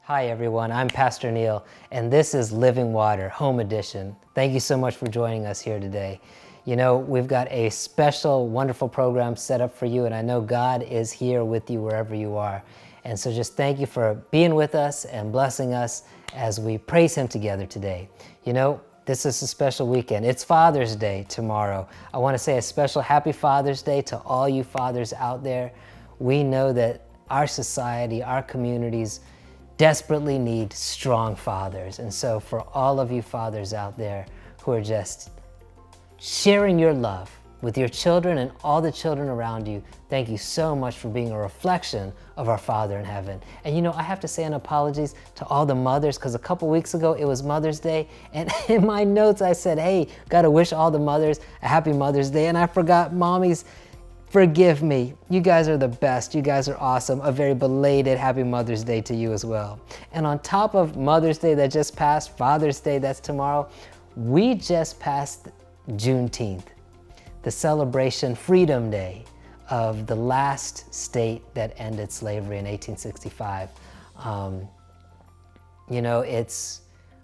Hi everyone, I'm Pastor Neil, and this is Living Water, Home Edition. Thank you so much for joining us here today. You know, we've got a special, wonderful program set up for you, and I know God is here with you wherever you are. And so just thank you for being with us and blessing us as we praise Him together today. You know, this is a special weekend. It's Father's Day tomorrow. I want to say a special happy Father's Day to all you fathers out there. We know that our society, our communities, desperately need strong fathers. And so for all of you fathers out there who are just sharing your love with your children and all the children around you, thank you so much for being a reflection of our Father in heaven. And you know, I have to say an apologies to all the mothers, because a couple weeks ago it was Mother's Day, and in my notes I said, hey, gotta wish all the mothers a happy Mother's Day, and I forgot mommies. Forgive me. You guys are the best. You guys are awesome. A very belated happy Mother's Day to you as well. And on top of Mother's Day that just passed, Father's Day that's tomorrow, we just passed Juneteenth, the celebration Freedom Day of the last state that ended slavery in 1865. You know, it's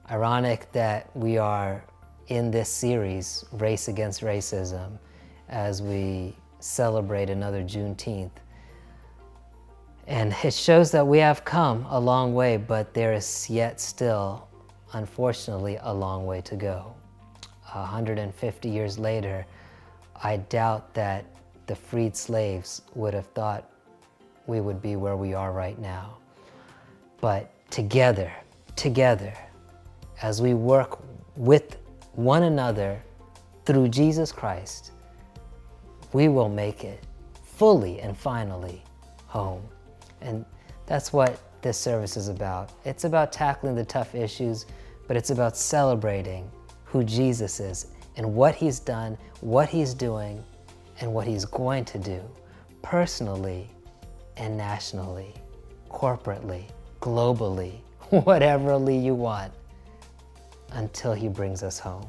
ironic that we are in this series, Race Against Racism, as we celebrate another Juneteenth. And it shows that we have come a long way, but there is yet still, unfortunately, a long way to go. 150 years later, I doubt that the freed slaves would have thought we would be where we are right now. But together, as we work with one another through Jesus Christ, we will make it fully and finally home. And that's what this service is about. It's about tackling the tough issues, but it's about celebrating who Jesus is and what He's done, what He's doing, and what He's going to do personally and nationally, corporately, globally, whateverly you want, until He brings us home.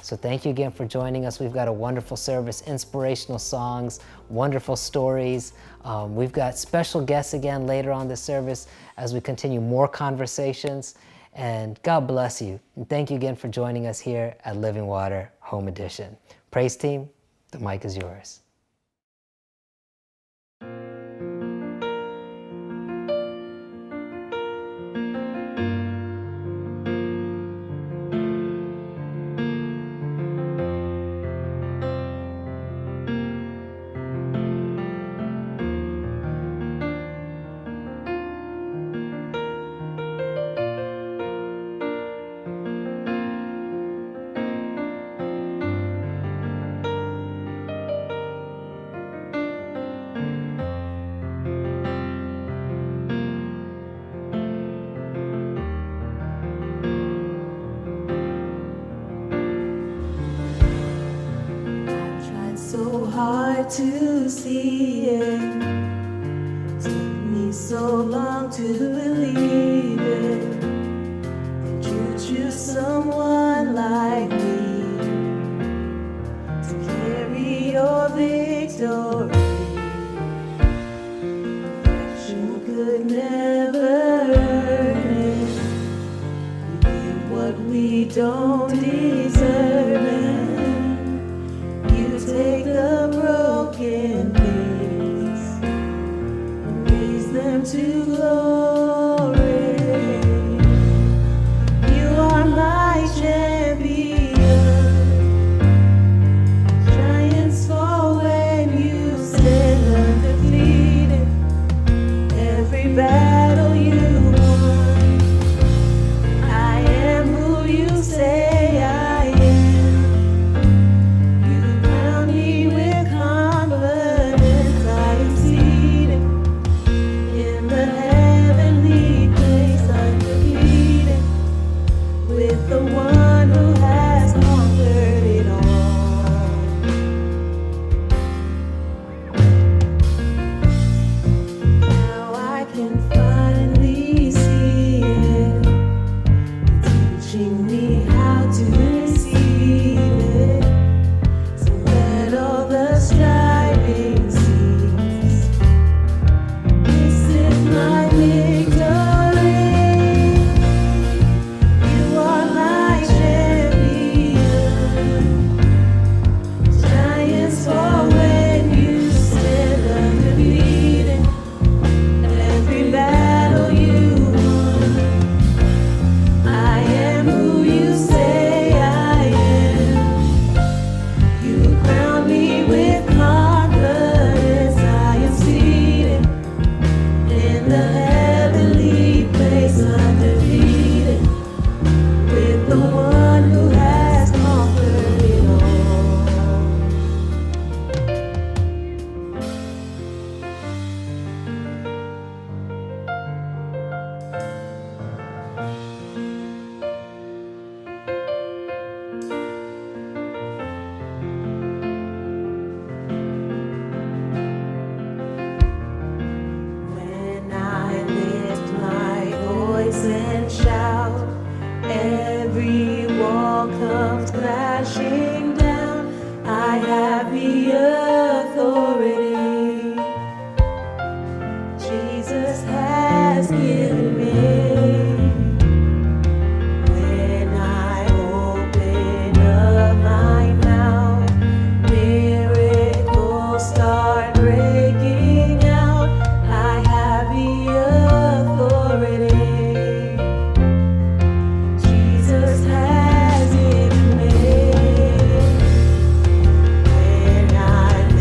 So thank you again for joining us. We've got a wonderful service, inspirational songs, wonderful stories. We've got special guests again later on this service as we continue more conversations. And God bless you. And thank you again for joining us here at Living Water Home Edition. Praise team, the mic is yours. So hard to see it, took me so long to believe it, that you choose someone like me to carry your victory. Perfection could never earn it, you give what we don't deserve. Take the broken things and raise them to glory. You are my champion. Giants fall when you stand undefeated. Every battle you won, I am who you say crashing down, I have the authority Jesus has given me. When I open up my mouth, miracles start breaking out. I have the authority Jesus has given me. When I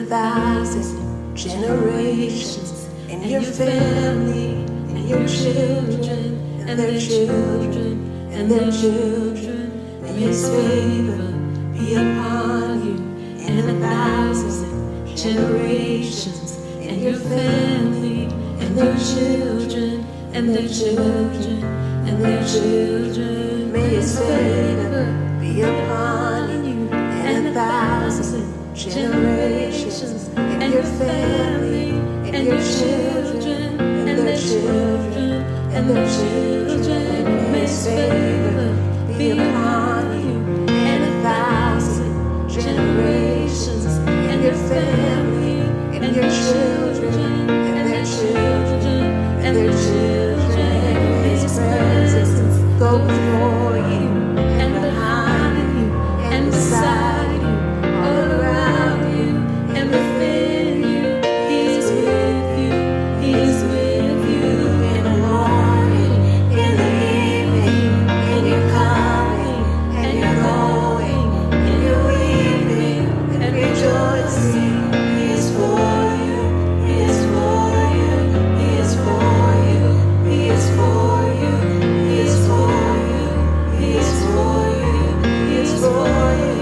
1,000 generations, and your family, and your children, and their children, and their children, and His favor be upon you, and 1,000 generations, and your family, and their children, and their children, and their children. May His favor be upon you, and 1,000 generations, and your family, and your children, and their children, and their children. May His favor be upon you, and 1,000 generations, and your family, and your children, and their children, and their children. His presence go before you, and behind you, and beside you, all around you, and within you. He is with you, He is with you, in the morning, in the evening, and you're coming, and you're going, and you're weeping, and rejoicing. He is for you, He is for you, He is for you, He is for you, He is for you, He is for you, He is for you,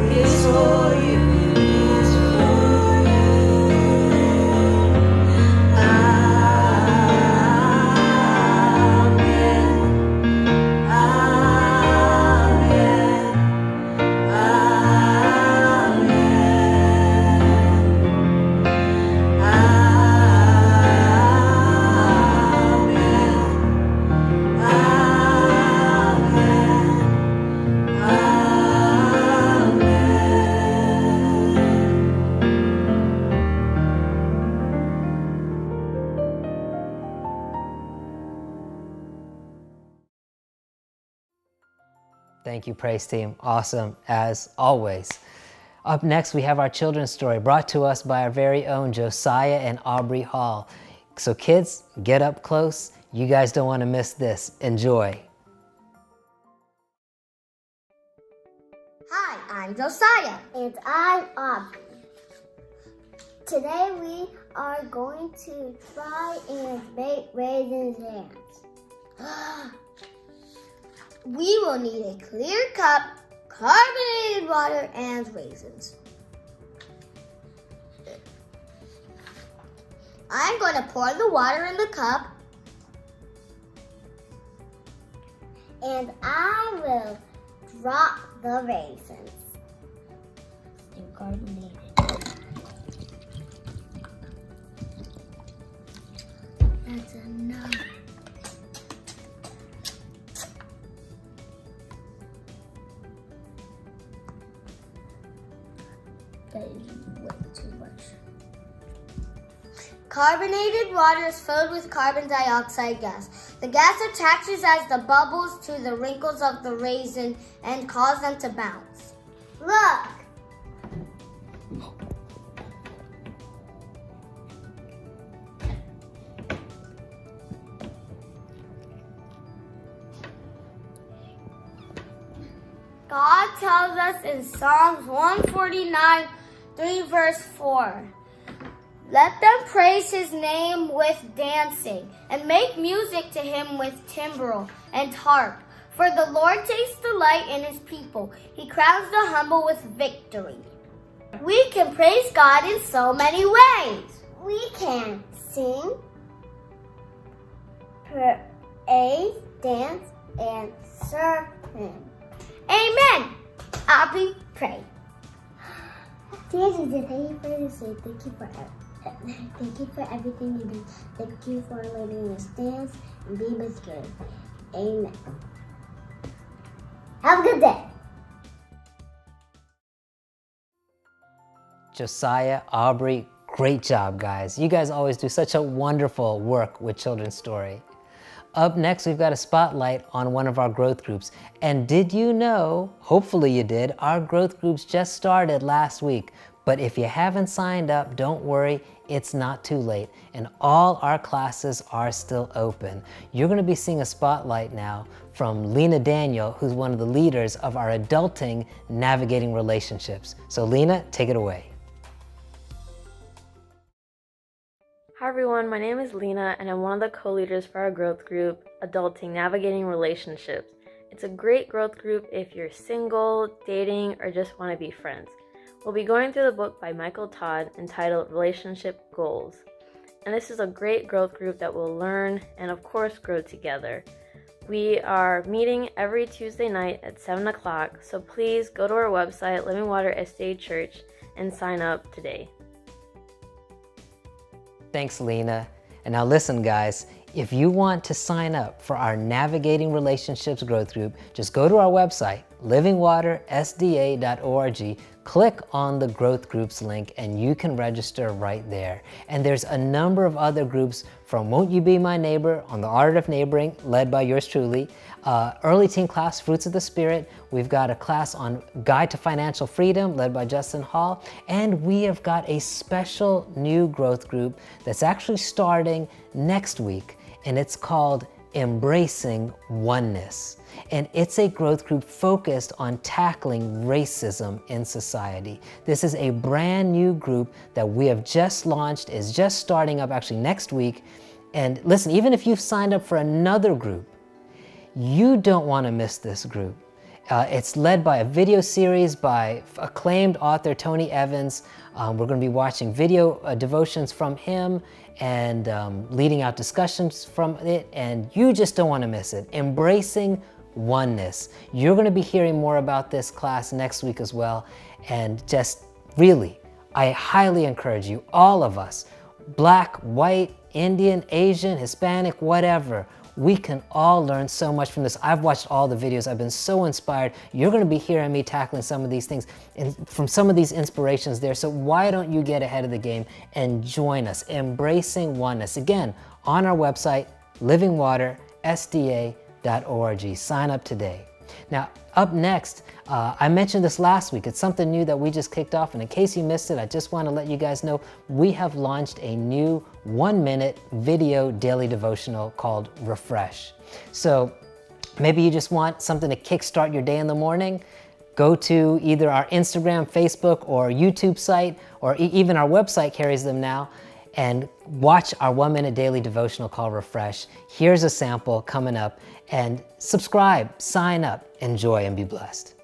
He is for you, He is for you. Thank you, praise team. Awesome as always. Up next, we have our children's story brought to us by our very own Josiah and Aubrey Hall. So kids, get up close. You guys don't want to miss this. Enjoy. Hi, I'm Josiah. And I'm Aubrey. Today we are going to try and make raisin jams. We will need a clear cup, carbonated water, and raisins. I'm going to pour the water in the cup, and I will drop the raisins. They're carbonated. That's enough. That is way too much. Carbonated water is filled with carbon dioxide gas. The gas attaches as the bubbles to the wrinkles of the raisin and cause them to bounce. Look! God tells us in Psalms 149, 3 verse 4, "Let them praise His name with dancing, and make music to Him with timbrel and harp. For the Lord takes delight in His people. He crowns the humble with victory." We can praise God in so many ways. We can sing, praise, dance, and serve Him. Amen. Aubrey, pray. Dear Jesus, thank you for this day. Thank you for everything you do. Thank you for letting us dance and be with good. Amen. Have a good day. Josiah, Aubrey, great job, guys. You guys always do such a wonderful work with children's story. Up next, we've got a spotlight on one of our growth groups. And did you know, hopefully you did, our growth groups just started last week. But if you haven't signed up, don't worry, it's not too late. And all our classes are still open. You're gonna be seeing a spotlight now from Lena Daniel, who's one of the leaders of our Adulting Navigating Relationships. So Lena, take it away. everyone, my name is Lena and I'm one of the co-leaders for our growth group, Adulting Navigating Relationships. It's a great growth group if you're single, dating, or just want to be friends. We'll be going through the book by Michael Todd entitled Relationship Goals. And this is a great growth group that will learn and of course grow together. We are meeting every Tuesday night at 7 o'clock, so please go to our website, livingwatersda Church, and sign up today. Thanks, Lena. And now listen, guys, if you want to sign up for our Navigating Relationships growth group, just go to our website, livingwatersda.org, click on the growth groups link, and you can register right there. And there's a number of other groups, from Won't You Be My Neighbor on the Art of Neighboring, led by yours truly, early teen class, Fruits of the Spirit. We've got a class on Guide to Financial Freedom, led by Justin Hall. And we have got a special new growth group that's actually starting next week, and it's called Embracing Oneness. And it's a growth group focused on tackling racism in society. This is a brand new group that we have just launched, is just starting up actually next week. And listen, even if you've signed up for another group, you don't want to miss this group. It's led by a video series by acclaimed author Tony Evans. We're going to be watching video devotions from him and leading out discussions from it, and you just don't want to miss it. Embracing Oneness. You're going to be hearing more about this class next week as well, and just really, I highly encourage you, all of us, Black, white, Indian, Asian, Hispanic, whatever, we can all learn so much from this. I've watched all the videos. I've been so inspired. You're going to be hearing me tackling some of these things and from some of these inspirations there. So why don't you get ahead of the game and join us, Embracing Oneness. Again, on our website, livingwatersda.org. Sign up today. Now, up next, I mentioned this last week. It's something new that we just kicked off, and in case you missed it, I just want to let you guys know we have launched a new 1-minute video daily devotional called Refresh. So maybe you just want something to kickstart your day in the morning. Go to either our Instagram, Facebook, or YouTube site, or even our website carries them now, and watch our 1-minute daily devotional called Refresh. Here's a sample coming up, and subscribe, sign up, enjoy, and be blessed.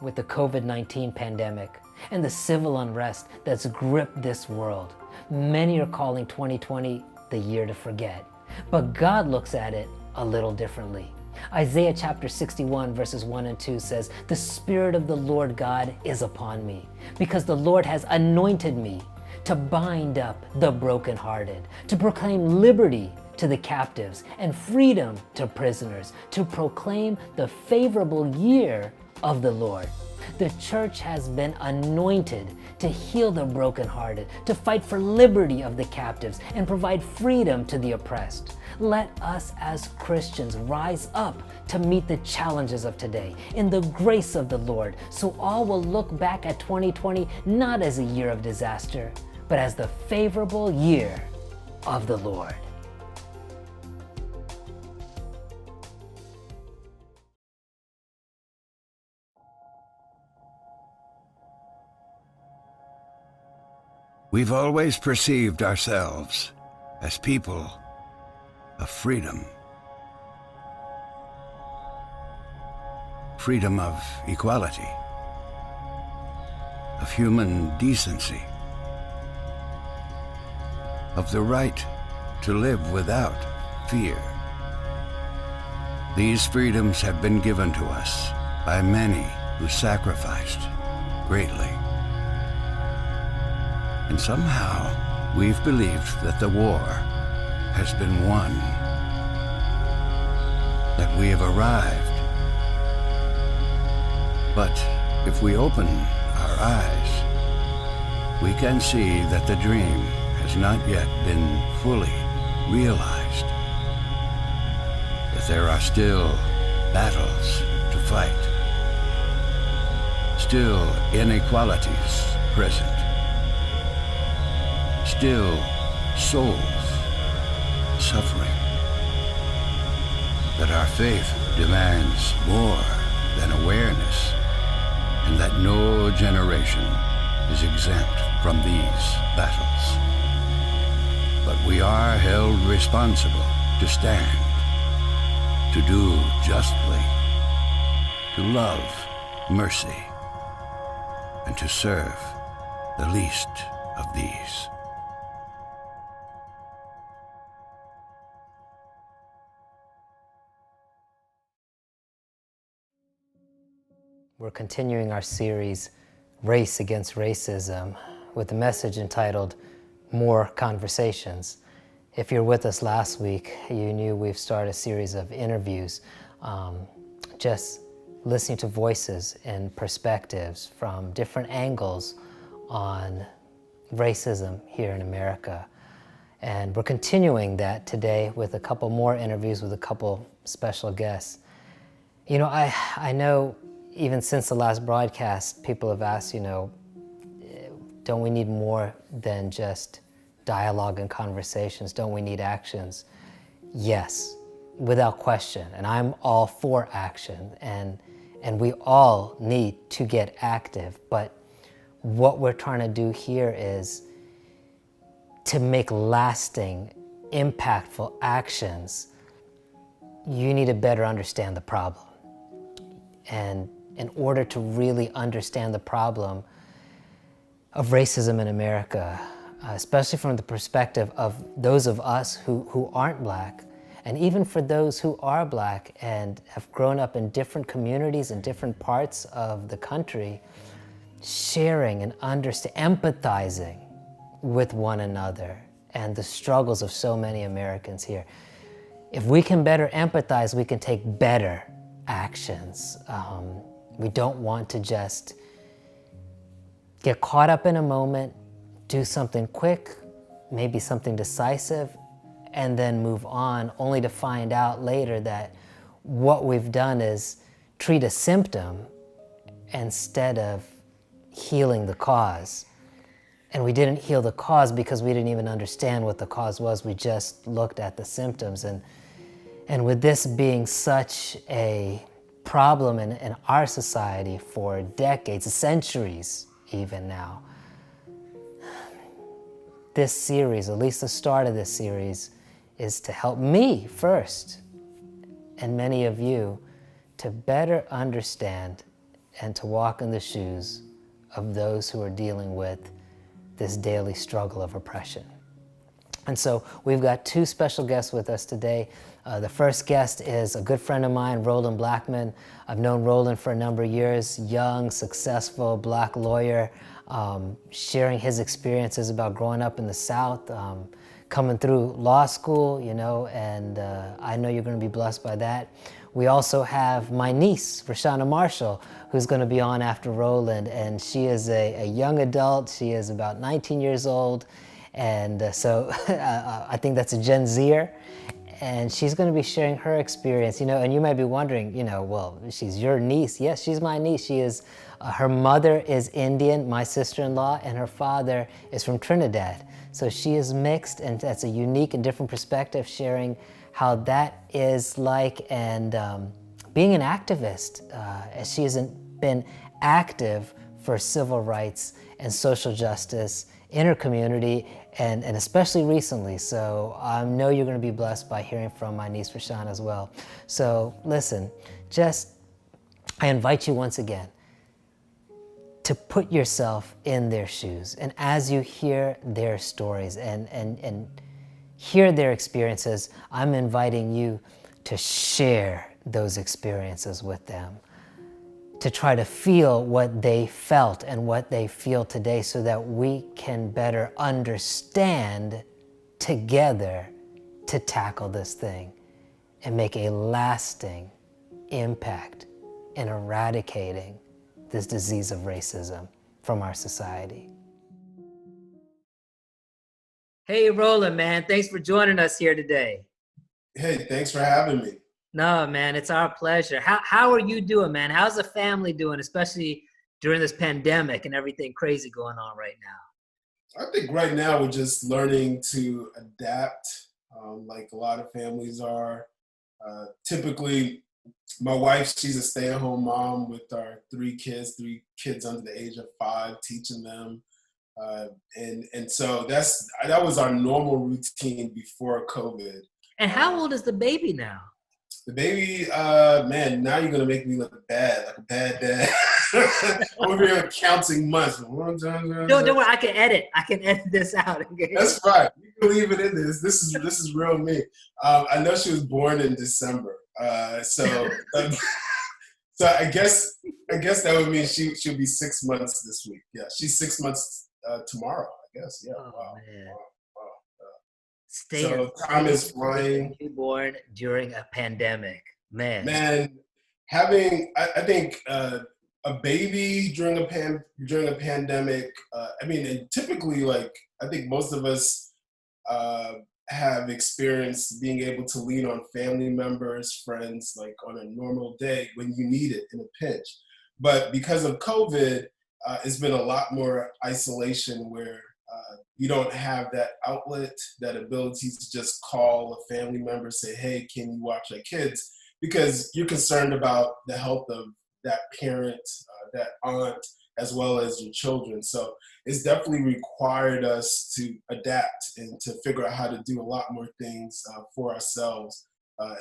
With the COVID-19 pandemic and the civil unrest that's gripped this world, many are calling 2020 the year to forget. But God looks at it a little differently. Isaiah chapter 61 verses 1 and 2 says, "The Spirit of the Lord God is upon me, because the Lord has anointed me to bind up the brokenhearted, to proclaim liberty to the captives and freedom to prisoners, to proclaim the favorable year of the Lord." The church has been anointed to heal the brokenhearted, to fight for liberty of the captives, and provide freedom to the oppressed. Let us as Christians rise up to meet the challenges of today in the grace of the Lord, so all will look back at 2020 not as a year of disaster, but as the favorable year of the Lord. We've always perceived ourselves as people of freedom. Freedom of equality, of human decency, of the right to live without fear. These freedoms have been given to us by many who sacrificed greatly. And somehow we've believed that the war has been won, that we have arrived. But if we open our eyes, we can see that the dream has not yet been fully realized, that there are still battles to fight, still inequalities present, still souls suffering, that our faith demands more than awareness, and that no generation is exempt from these battles. But we are held responsible to stand, to do justly, to love mercy, and to serve the least of these. We're continuing our series, Race Against Racism, with a message entitled, More Conversations. If you're with us last week, you knew we've started a series of interviews, just listening to voices and perspectives from different angles on racism here in America. And we're continuing that today with a couple more interviews with a couple special guests. You know, I know even since the last broadcast, people have asked, don't we need more than just dialogue and conversations? Don't we need actions? Yes, without question. And I'm all for action. And we all need to get active. But what we're trying to do here is to make lasting, impactful actions. You need to better understand the problem. And in order to really understand the problem of racism in America, especially from the perspective of those of us who aren't Black, and even for those who are Black and have grown up in different communities in different parts of the country, sharing and empathizing with one another and the struggles of so many Americans here. If we can better empathize, we can take better actions. We don't want to just get caught up in a moment, do something quick, maybe something decisive, and then move on, only to find out later that what we've done is treat a symptom instead of healing the cause. And we didn't heal the cause because we didn't even understand what the cause was. We just looked at the symptoms. And with this being such a problem in our society for decades, centuries even now, this series, at least the start of this series, is to help me first, and many of you, to better understand and to walk in the shoes of those who are dealing with this daily struggle of oppression. And so we've got two special guests with us today. The first guest is a good friend of mine, Roland Blackman. I've known Roland for a number of years, young, successful Black lawyer, sharing his experiences about growing up in the South, coming through law school, and I know you're going to be blessed by that. We also have my niece, Rashana Marshall, who's going to be on after Roland, and she is a young adult. She is about 19 years old, and so I think that's a Gen Zer, and she's going to be sharing her experience, and you might be wondering, well, she's your niece. Yes, she's my niece. She is, her mother is Indian, my sister-in-law, and her father is from Trinidad. So she is mixed, and that's a unique and different perspective, sharing how that is like, and being an activist, as she hasn't been active for civil rights and social justice in her community, and especially recently. So I know you're going to be blessed by hearing from my niece Rashawn as well. So listen, I invite you once again to put yourself in their shoes, and as you hear their stories and hear their experiences, I'm inviting you to share those experiences with them, to try to feel what they felt and what they feel today, so that we can better understand together to tackle this thing and make a lasting impact in eradicating this disease of racism from our society. Hey, Roland, man, thanks for joining us here today. Hey, thanks for having me. No, man, it's our pleasure. How are you doing, man? How's the family doing, especially during this pandemic and everything crazy going on right now? I think right now we're just learning to adapt, like a lot of families are. Typically, My wife, she's a stay-at-home mom with our three kids under the age of 5, teaching them. And so that was our normal routine before COVID. And how old is the baby now? The baby, man, now you're gonna make me look bad, like a bad dad. I'm over here counting months. No, don't worry. I can edit. This out. Okay? That's right. You can leave it in this. This is real me. I know she was born in December, so so I guess that would mean she'll be 6 months this week. Yeah, she's 6 months tomorrow. I guess. Yeah. Oh, Wow. man. Wow. Wow. So Time is flying. Newborn during a pandemic, man. I think a baby during a pandemic. I mean, and typically, like I think most of us have experienced being able to lean on family members, friends, like on a normal day when you need it in a pinch. But because of COVID, it's been a lot more isolation where you don't have that outlet, that ability to just call a family member, say, hey, can you watch our kids? Because you're concerned about the health of that parent, that aunt, as well as your children. So it's definitely required us to adapt and to figure out how to do a lot more things for ourselves.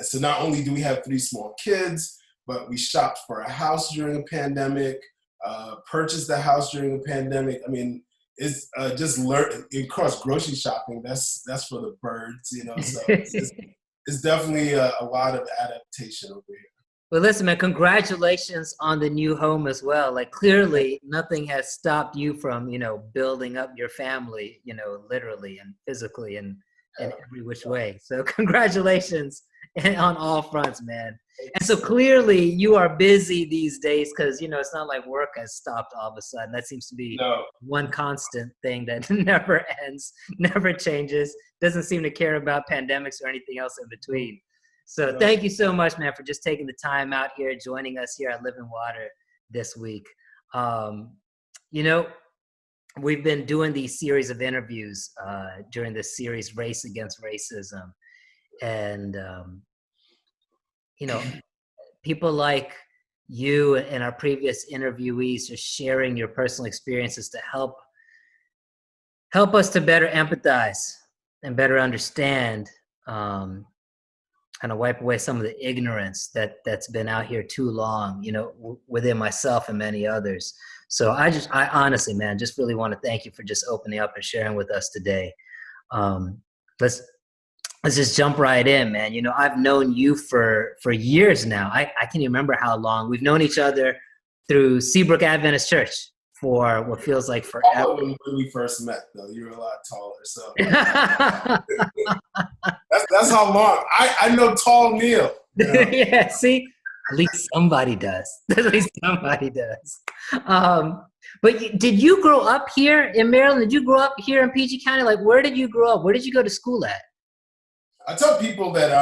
So not only do we have 3 small kids, but we shopped for a house during a pandemic, purchased a house during a pandemic. I mean, it's just learn across grocery shopping. That's for the birds, you know. So it's definitely a lot of adaptation over here. Well, listen, man, congratulations on the new home as well. Like clearly nothing has stopped you from, building up your family, literally and physically and in every which way. So congratulations on all fronts, man. And so clearly you are busy these days because, it's not like work has stopped all of a sudden. That seems to be one constant thing that never ends, never changes, doesn't seem to care about pandemics or anything else in between. So thank you so much, man, for just taking the time out here, joining us here at Living Water this week. We've been doing these series of interviews during this series, Race Against Racism. And, people like you and our previous interviewees are sharing your personal experiences to help us to better empathize and better understand, kind of wipe away some of the ignorance that's been out here too long, within myself and many others. So I honestly, man, just really want to thank you for just opening up and sharing with us today. Let's just jump right in, man. I've known you for years now. I can't even remember how long. We've known each other through Seabrook Adventist Church for what feels like forever. All of them when we first met, though. You were a lot taller, so that's how long. I know Tall Neil. Yeah, see, at least somebody does. But did you grow up here in Maryland? Did you grow up here in PG County? Like, where did you grow up? Where did you go to school at? I tell people that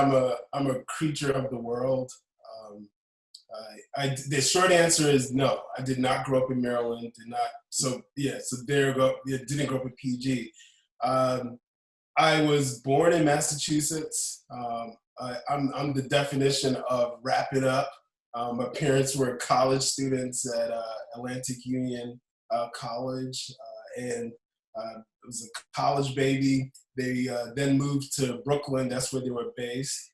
I'm a creature of the world. The short answer is no. I did not grow up in Maryland. So there you go. Didn't grow up in PG. I was born in Massachusetts. I'm the definition of wrap it up. My parents were college students at Atlantic Union College, and it was a college baby. They then moved to Brooklyn. That's where they were based,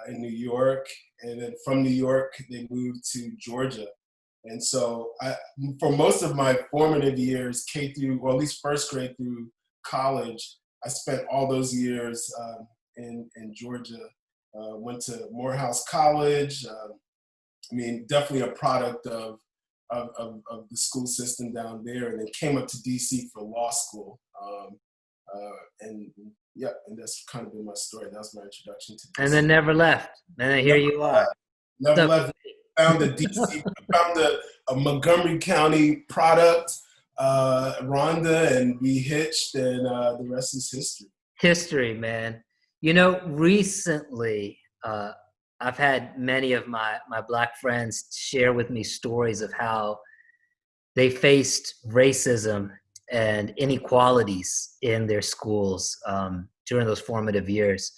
in New York. And then from New York, they moved to Georgia. And so for most of my formative years, K through, or at least first grade through college, I spent all those years in Georgia. Went to Morehouse College. Definitely a product of the school system down there, and then came up to DC for law school. And that's kind of been my story. That was my introduction to DC. And then never left. And then here you are. Never left. Found the DC, found a Montgomery County product, Rhonda, and we hitched, and the rest is history. History, man. Recently, I've had many of my Black friends share with me stories of how they faced racism and inequalities in their schools during those formative years.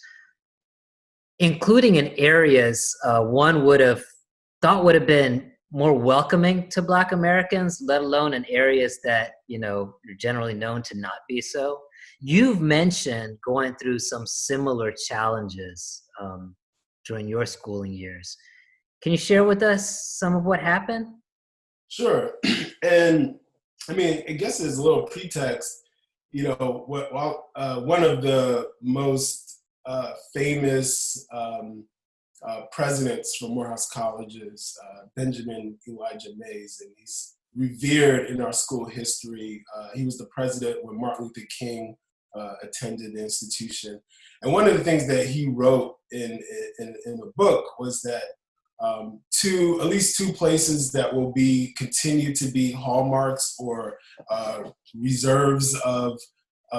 including in areas one would have thought would have been more welcoming to Black Americans, let alone in areas that, are generally known to not be so. You've mentioned going through some similar challenges during your schooling years. Can you share with us some of what happened? Sure. And I mean, I guess there's a little pretext. One of the most famous presidents from Morehouse College's Benjamin Elijah Mays, and he's revered in our school history. He was the president when Martin Luther King attended the institution. And one of the things that he wrote in the book was that at least two places that will continue to be hallmarks or reserves of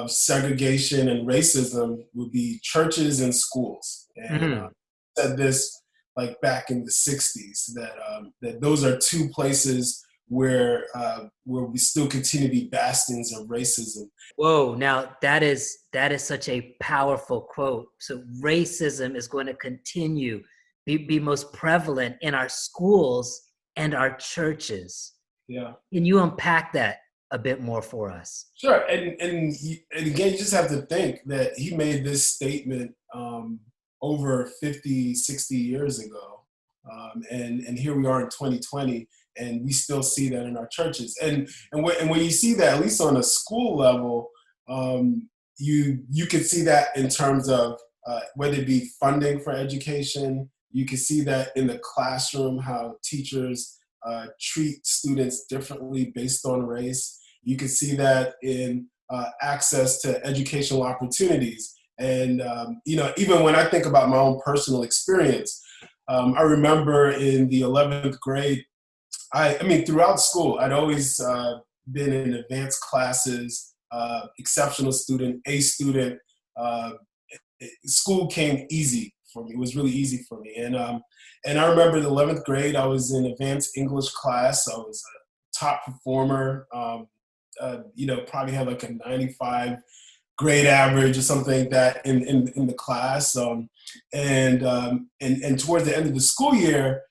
segregation and racism would be churches and schools. And said this like back in the 60s that those are two places where we still continue to be bastions of racism. Whoa! Now that is such a powerful quote. So racism is going to continue be most prevalent in our schools and our churches. Yeah. Can you unpack that a bit more for us? Sure. And again, you just have to think that he made this statement over 50, 60 years ago. And here we are in 2020, and we still see that in our churches. And when you see that, at least on a school level, you can see that in terms of whether it be funding for education. You can see that in the classroom, how teachers treat students differently based on race. You can see that in access to educational opportunities. And, even when I think about my own personal experience, I remember in the 11th grade, throughout school, I'd always been in advanced classes, exceptional student, A student. School came easy for me. It was really easy for me. And I remember in the 11th grade, I was in advanced English class. I was a top performer, probably had like a 95 grade average or something like that in the class. And towards the end of the school year,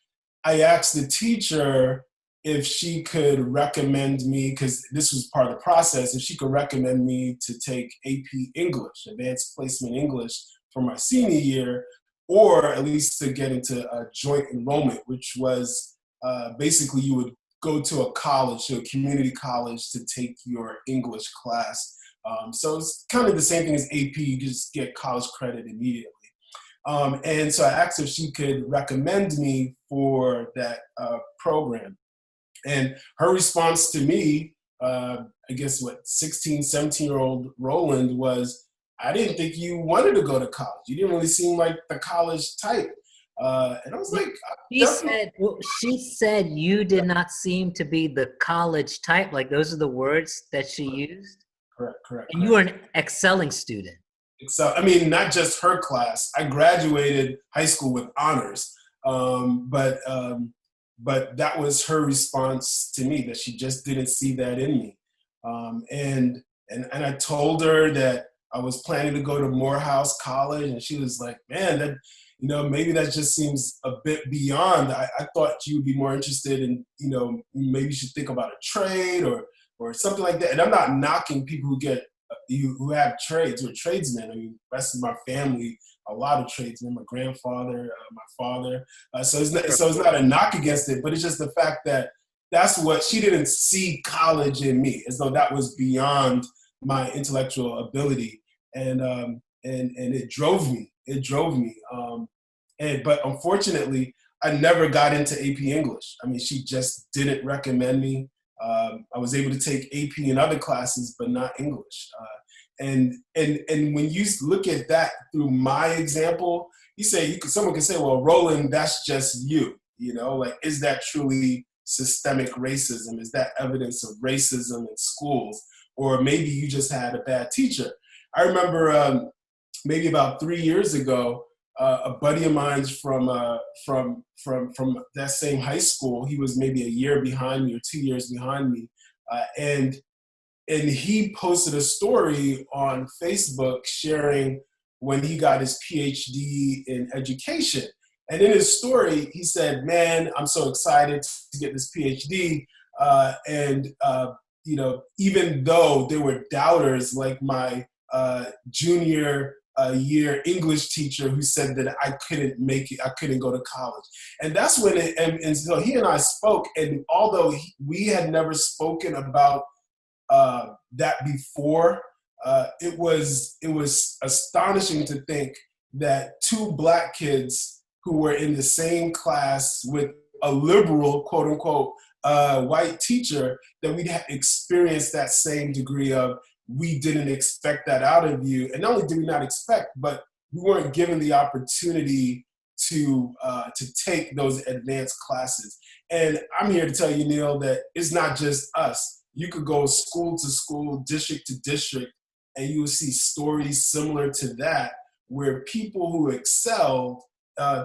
I asked the teacher if she could recommend me, because this was part of the process, if she could recommend me to take AP English, Advanced Placement English, for my senior year, or at least to get into a joint enrollment, which was basically you would go to a college, to a community college, to take your English class. So it's kind of the same thing as AP, you just get college credit immediately. And so I asked if she could recommend me for that program. And her response to me, 16, 17-year-old Roland, was, I didn't think you wanted to go to college. You didn't really seem like the college type. And I was like, she said you did not seem to be the college type. Like those are the words that she used? Correct. And you were an excelling student. Not just her class. I graduated high school with honors. But that was her response to me, that she just didn't see that in me. And I told her that I was planning to go to Morehouse College, and she was like, man, that, maybe that just seems a bit beyond. I thought you would be more interested in, maybe you should think about a trade or something like that. And I'm not knocking people who have trades, who are tradesmen. The rest of my family, a lot of tradesmen, my grandfather, my father. So it's not a knock against it, but it's just the fact that that's what, she didn't see college in me, as though that was beyond my intellectual ability. And it drove me. But unfortunately, I never got into AP English. She just didn't recommend me. I was able to take AP in other classes, but not English. And when you look at that through my example, someone can say, well, Roland, that's just you. Is that truly systemic racism? Is that evidence of racism in schools? Or maybe you just had a bad teacher. I remember maybe about 3 years ago, a buddy of mine's from that same high school. He was maybe a year behind me or 2 years behind me, and he posted a story on Facebook sharing when he got his PhD in education. And in his story, he said, "Man, I'm so excited to get this PhD." Even though there were doubters like my junior year English teacher who said that I couldn't make it, I couldn't go to college. And that's when and so he and I spoke, and although we had never spoken about that before, it was astonishing to think that two Black kids who were in the same class with a liberal, quote unquote, white teacher, that we'd experienced that same degree of, we didn't expect that out of you. And not only did we not expect, but we weren't given the opportunity to take those advanced classes. And I'm here to tell you, Neil, that it's not just us. You could go school to school, district to district, and you will see stories similar to that, where people who excel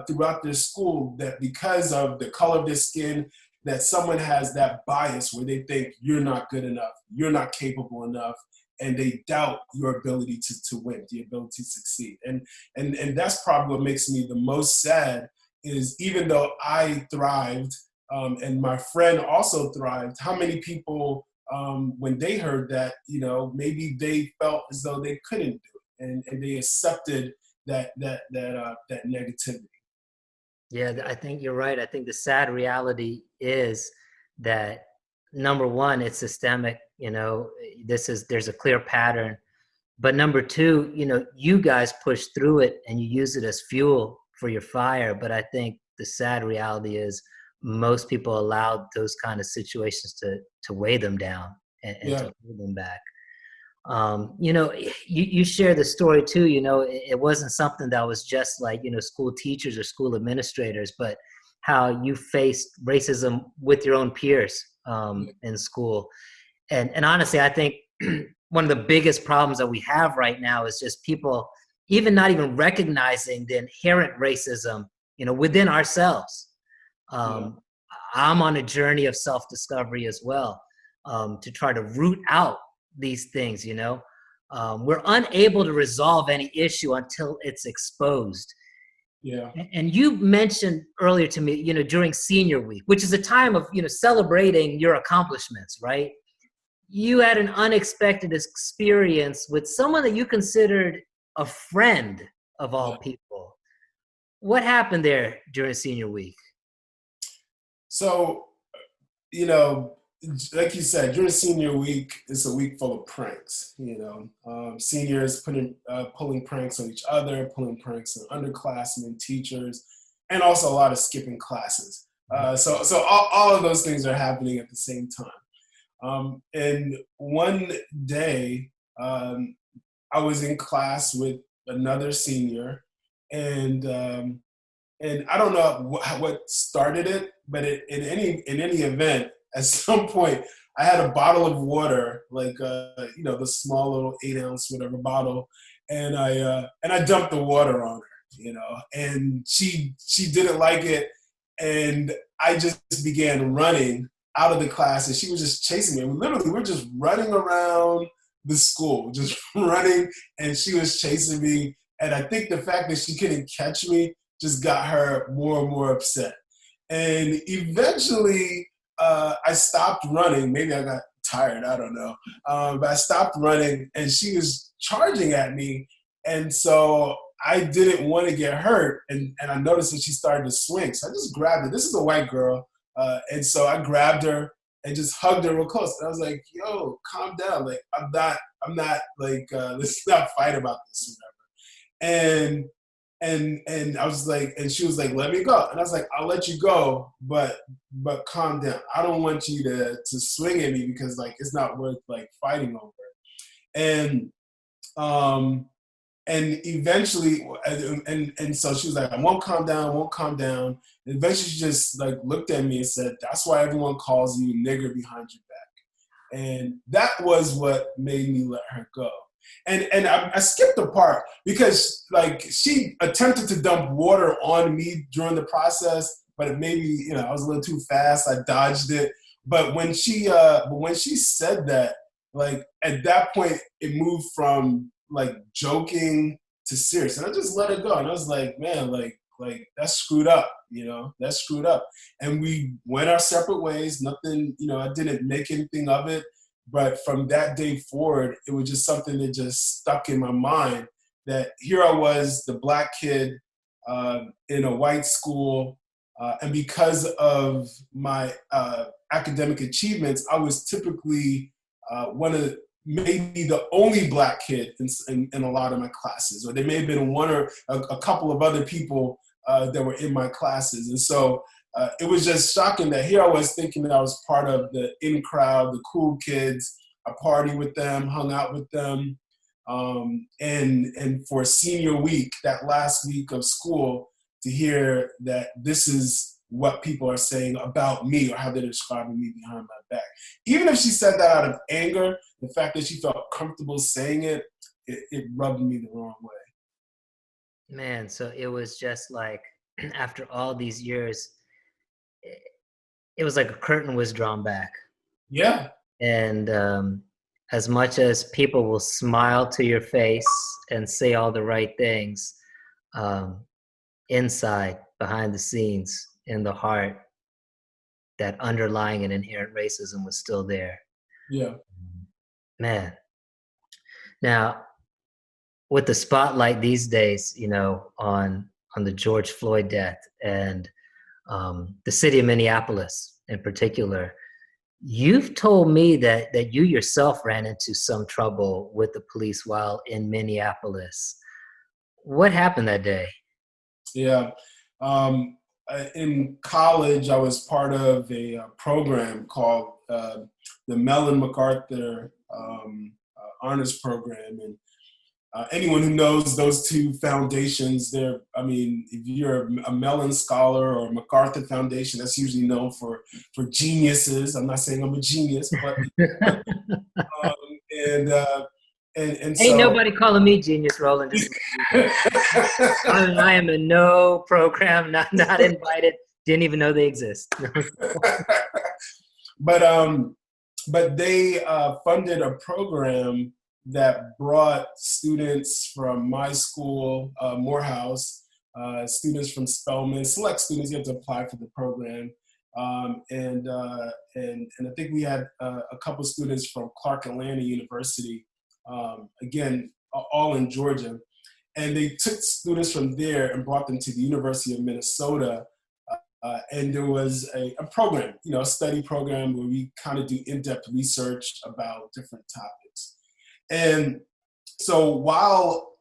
throughout their school, that because of the color of their skin, that someone has that bias where they think you're not good enough, you're not capable enough, and they doubt your ability to win, the ability to succeed. And that's probably what makes me the most sad, is even though I thrived and my friend also thrived, how many people, when they heard that, maybe they felt as though they couldn't do it, and they accepted that negativity. Yeah, I think you're right. I think the sad reality is that, number one, it's systemic. There's a clear pattern. But number two, you guys push through it and you use it as fuel for your fire. But I think the sad reality is most people allow those kind of situations to weigh them down and to hold them back. You share the story too. It wasn't something that was just like, school teachers or school administrators, but how you faced racism with your own peers in school. And honestly, I think one of the biggest problems that we have right now is just people not even recognizing the inherent racism, within ourselves. I'm on a journey of self-discovery as well, to try to root out these things. We're unable to resolve any issue until it's exposed. Yeah. And you mentioned earlier to me, during senior week, which is a time of, celebrating your accomplishments, right? You had an unexpected experience with someone that you considered a friend of all people. What happened there during senior week? So, like you said, during senior week, it's a week full of pranks. Seniors pulling pranks on each other, pulling pranks on underclassmen, teachers, and also a lot of skipping classes. So all of those things are happening at the same time. And one day, I was in class with another senior, and I don't know what started it, but in any event, at some point, I had a bottle of water, like the small little 8-ounce whatever bottle, and I dumped the water on her, and she didn't like it, and I just began running out of the class, and she was just chasing me. And we're just running around the school, just running, and she was chasing me. And I think the fact that she couldn't catch me just got her more and more upset. And eventually, I stopped running. Maybe I got tired, I don't know. But I stopped running, and she was charging at me. And so I didn't want to get hurt. And I noticed that she started to swing. So I just grabbed her. This is a white girl. And so I grabbed her and just hugged her real close. And I was like, yo, calm down. Like, I'm not like, let's not fight about this or whatever. And I was like, and she was like, let me go. And I was like, I'll let you go, but calm down. I don't want you to swing at me, because like, it's not worth like fighting over. And eventually, and so she was like, I won't calm down. And eventually she just like looked at me and said, that's why everyone calls you nigger behind your back. And that was what made me let her go. And I skipped a part because like she attempted to dump water on me during the process, but maybe, I was a little too fast. I dodged it. But when she said that, like at that point, it moved from like joking to serious. And I just let it go. And I was like, man, like that's screwed up, that's screwed up. And we went our separate ways. Nothing, I didn't make anything of it. But from that day forward, it was just something that just stuck in my mind, that here I was, the Black kid in a white school. And because of my academic achievements, I was typically maybe the only Black kid in a lot of my classes, or there may have been one or a couple of other people that were in my classes. And so it was just shocking that here I was thinking that I was part of the in crowd, the cool kids. I partied with them, hung out with them. And for senior week, that last week of school, to hear that this is what people are saying about me, or how they're describing me behind my back. Even if she said that out of anger, the fact that she felt comfortable saying it rubbed me the wrong way. Man, so it was just like, after all these years, it was like a curtain was drawn back. Yeah. And as much as people will smile to your face and say all the right things, inside, behind the scenes, in the heart, that underlying and inherent racism was still there. Yeah. Man. Now, with the spotlight these days, on the George Floyd death, and the city of Minneapolis in particular, you've told me that you yourself ran into some trouble with the police while in Minneapolis. What happened that day? Yeah. In college, I was part of a program called the Mellon MacArthur Honors Program. And anyone who knows those two foundations, if you're a Mellon Scholar or MacArthur Foundation, that's usually known for geniuses. I'm not saying I'm a genius, but and so ain't nobody calling me genius, Roland. I am in no program, not invited, didn't even know they exist. But they funded a program that brought students from my school, Morehouse, students from Spelman, select students. You have to apply for the program, and I think we had a couple students from Clark Atlanta University, again, all in Georgia, and they took students from there and brought them to the University of Minnesota. And there was a program, a study program where we kind of do in-depth research about different topics. And so while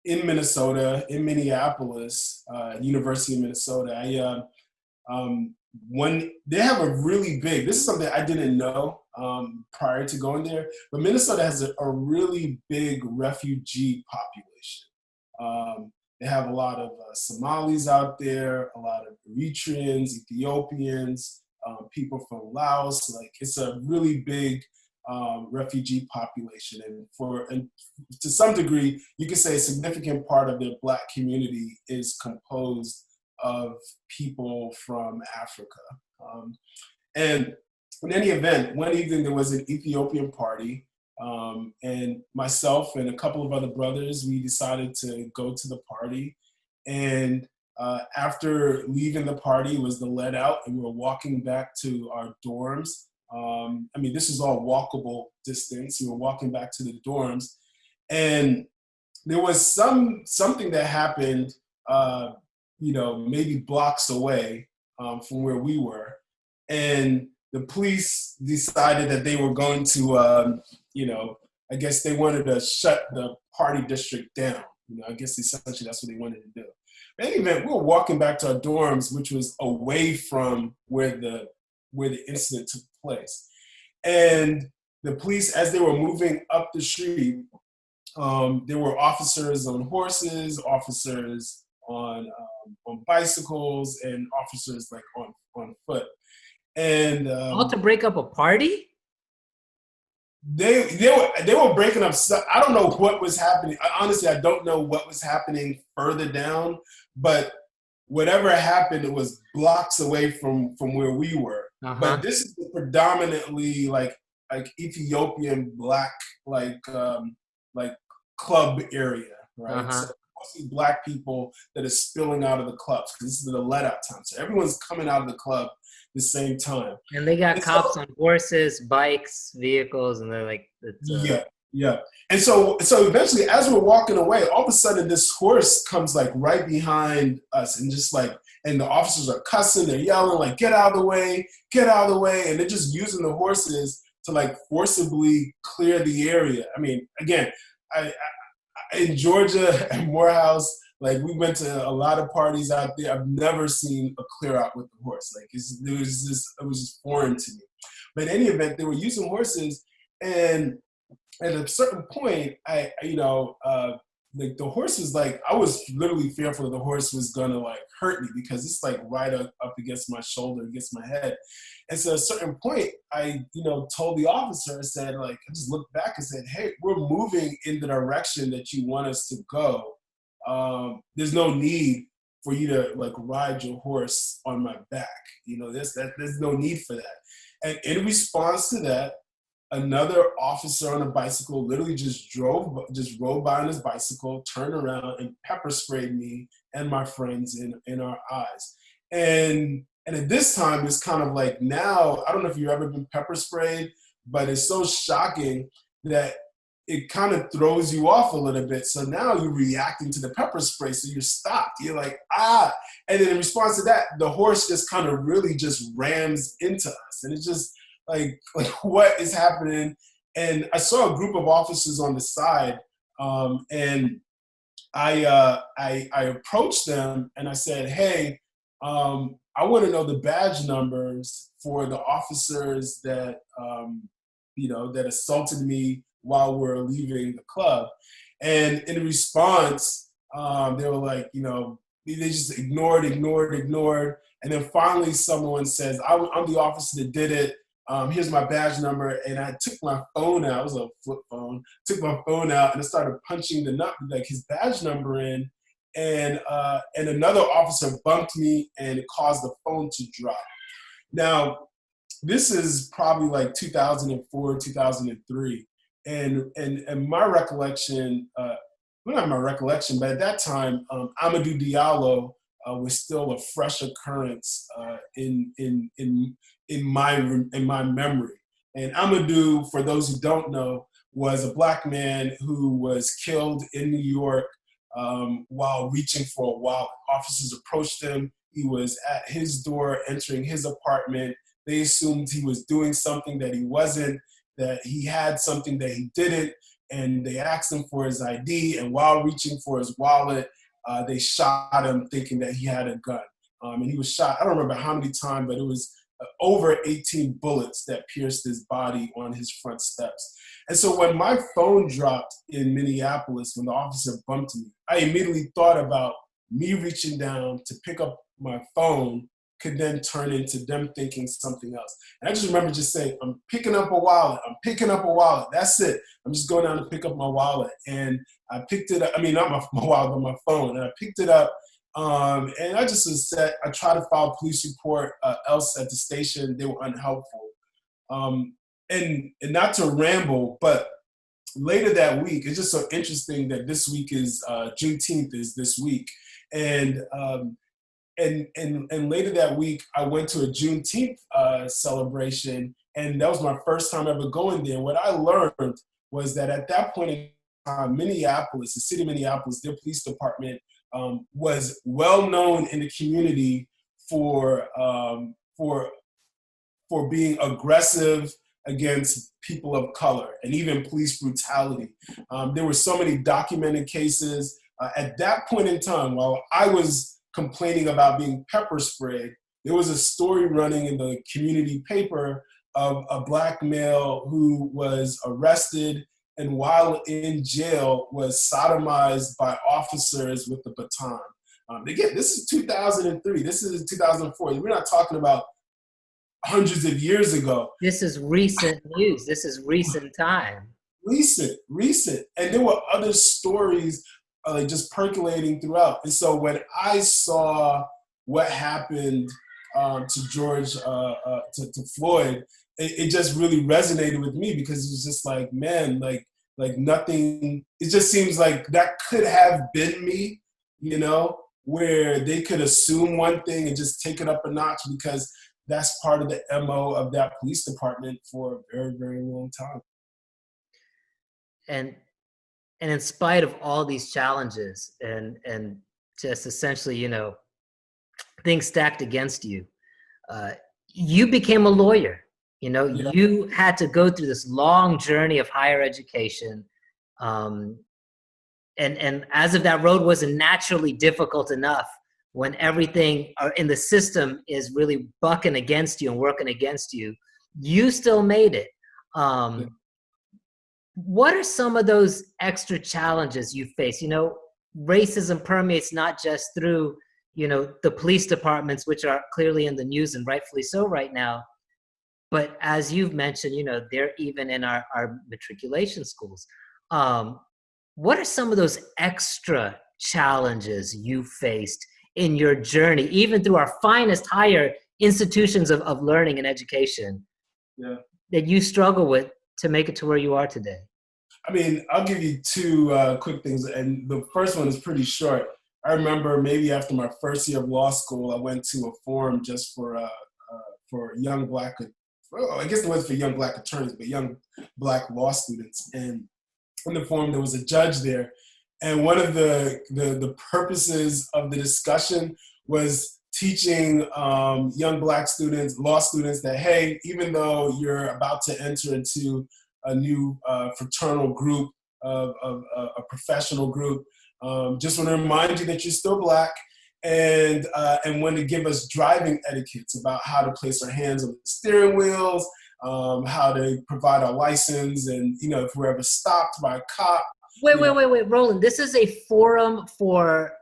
in Minnesota, in Minneapolis, University of Minnesota, they have a really big, this is something I didn't know prior to going there, but Minnesota has a really big refugee population. They have a lot of Somalis out there, a lot of Eritreans, Ethiopians, people from Laos. Like, it's a really big refugee population, and to some degree, you could say a significant part of their Black community is composed of people from Africa. And in any event, one evening there was an Ethiopian party, and myself and a couple of other brothers, we decided to go to the party. And after leaving the party, it was the let out, and we were walking back to our dorms. This is all walkable distance. We were walking back to the dorms, and there was something that happened, maybe blocks away from where we were, and the police decided that they were going to, I guess they wanted to shut the party district down. I guess essentially that's what they wanted to do. In any event, we were walking back to our dorms, which was away from where the incident took place. And the police, as they were moving up the street, there were officers on horses, officers on bicycles, and officers like on foot. And all to break up a party? They were breaking up stuff. I don't know what was happening. Honestly, I don't know what was happening further down, but whatever happened, it was blocks away from where we were. Uh-huh. But this is predominantly like Ethiopian Black, like club area, right? Uh-huh. mostly Black people that are spilling out of the clubs because this is the let-out time. So everyone's coming out of the club the same time. And they got And cops so, on horses, bikes, vehicles, and they're like, it's, yeah. And so eventually, as we're walking away, all of a sudden this horse comes like right behind us and just like, and the officers are cussing, they're yelling like, get out of the way, get out of the way. And they're just using the horses to like forcibly clear the area. I mean, again, I in Georgia at Morehouse, like we went to a lot of parties out there. I've never seen a clear out with the horse. Like it was just foreign to me. But in any event, they were using horses, and at a certain point, like the horse was like, I was literally fearful that the horse was gonna like hurt me because it's like right up against my shoulder, against my head. And so at a certain point, I, told the officer, I said, like, I just looked back and said, hey, we're moving in the direction that you want us to go. There's no need for you to like ride your horse on my back. There's no need for that. And in response to that, another officer on a bicycle literally just rode by on his bicycle, turned around and pepper sprayed me and my friends in our eyes. And at this time, it's kind of like now, I don't know if you've ever been pepper sprayed, but it's so shocking that it kind of throws you off a little bit. So now you're reacting to the pepper spray. So you're stopped. You're like, ah. And then in response to that, the horse just kind of really just rams into us. And it's just like what is happening? And I saw a group of officers on the side, and I approached them and I said, hey, I want to know the badge numbers for the officers that, that assaulted me while we're leaving the club. And in response, they were like, they just ignored. And then finally someone says, I'm the officer that did it. Here's my badge number. And I took my phone out. It was a flip phone. Took my phone out and I started punching his badge number in. And another officer bumped me and it caused the phone to drop. Now, this is probably like 2004, 2003. And my recollection, well, not my recollection, but at that time, Amadou Diallo was still a fresh occurrence in my memory. And Amadou, for those who don't know, was a Black man who was killed in New York while reaching for a wallet. Officers approached him. He was at his door, entering his apartment. They assumed he was doing something that he wasn't, that he had something that he didn't, and they asked him for his ID. And while reaching for his wallet, they shot him thinking that he had a gun. And he was shot, I don't remember how many times, but it was over 18 bullets that pierced his body on his front steps. And so when my phone dropped in Minneapolis, when the officer bumped me, I immediately thought about me reaching down to pick up my phone could then turn into them thinking something else. And I just remember just saying, I'm picking up a wallet. That's it. I'm just going down to pick up my wallet. And I picked it up. I mean, not my wallet, but my phone. And I picked it up. And I just said, I tried to file a police report else at the station. They were unhelpful. And not to ramble, but later that week, it's just so interesting that this week is Juneteenth is this week. And later that week, I went to a Juneteenth celebration, and that was my first time ever going there. What I learned was that at that point in time, Minneapolis, the city of Minneapolis, their police department was well known in the community for being aggressive against people of color and even police brutality. There were so many documented cases. At that point in time, while I was complaining about being pepper sprayed, there was a story running in the community paper of a Black male who was arrested and while in jail was sodomized by officers with the baton. Again, this is 2003. This is 2004. We're not talking about hundreds of years ago. This is recent news. This is recent time. Recent. And there were other stories just percolating throughout. And so when I saw what happened to George, to Floyd, it just really resonated with me because it was just like, man, like like nothing, it just seems like that could have been me, you know, where they could assume one thing and just take it up a notch because that's part of the MO of that police department for a very, very long time. And in spite of all these challenges and just essentially, things stacked against you, uh, you became a lawyer. Yeah. You had to go through this long journey of higher education. Um, and as if that road wasn't naturally difficult enough, when everything in the system is really bucking against you and working against you, you still made it. Yeah. What are some of those extra challenges you face? Racism permeates not just through, the police departments, which are clearly in the news and rightfully so right now, but as you've mentioned, they're even in our matriculation schools. What are some of those extra challenges you faced in your journey, even through our finest higher institutions of learning and education, Yeah. that you struggle with to make it to where you are today? I mean, I'll give you two quick things, and the first one is pretty short. I remember maybe after my first year of law school, I went to a forum just for young black, well, I guess it was for young black attorneys, but young black law students. And in the forum, there was a judge there, and one of the purposes of the discussion was teaching young black students, law students, that hey, even though you're about to enter into a new fraternal group, of a professional group, just want to remind you that you're still black, and want to give us driving etiquettes about how to place our hands on the steering wheels, how to provide our license, and if we're ever stopped by a cop. Wait, Roland. This is a forum for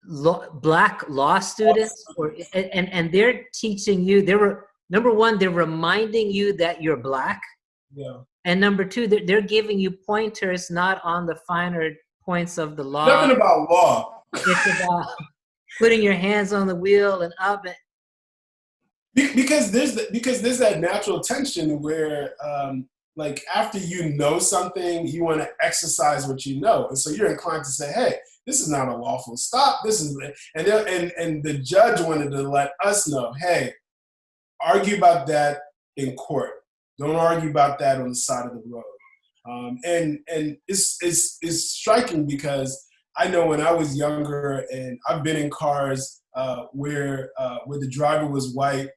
black law students, and they're teaching you. Number one, they're reminding you that you're black. Yeah. And number two, they're giving you pointers not on the finer points of the law. Nothing about law. It's about putting your hands on the wheel and up. Because there's that natural tension where, like, after you know something, you want to exercise what you know, and so you're inclined to say, "Hey, this is not a lawful stop. This is," and the judge wanted to let us know, "Hey, argue about that in court. Don't argue about that on the side of the road." And it's striking because I know when I was younger, and I've been in cars where the driver was white,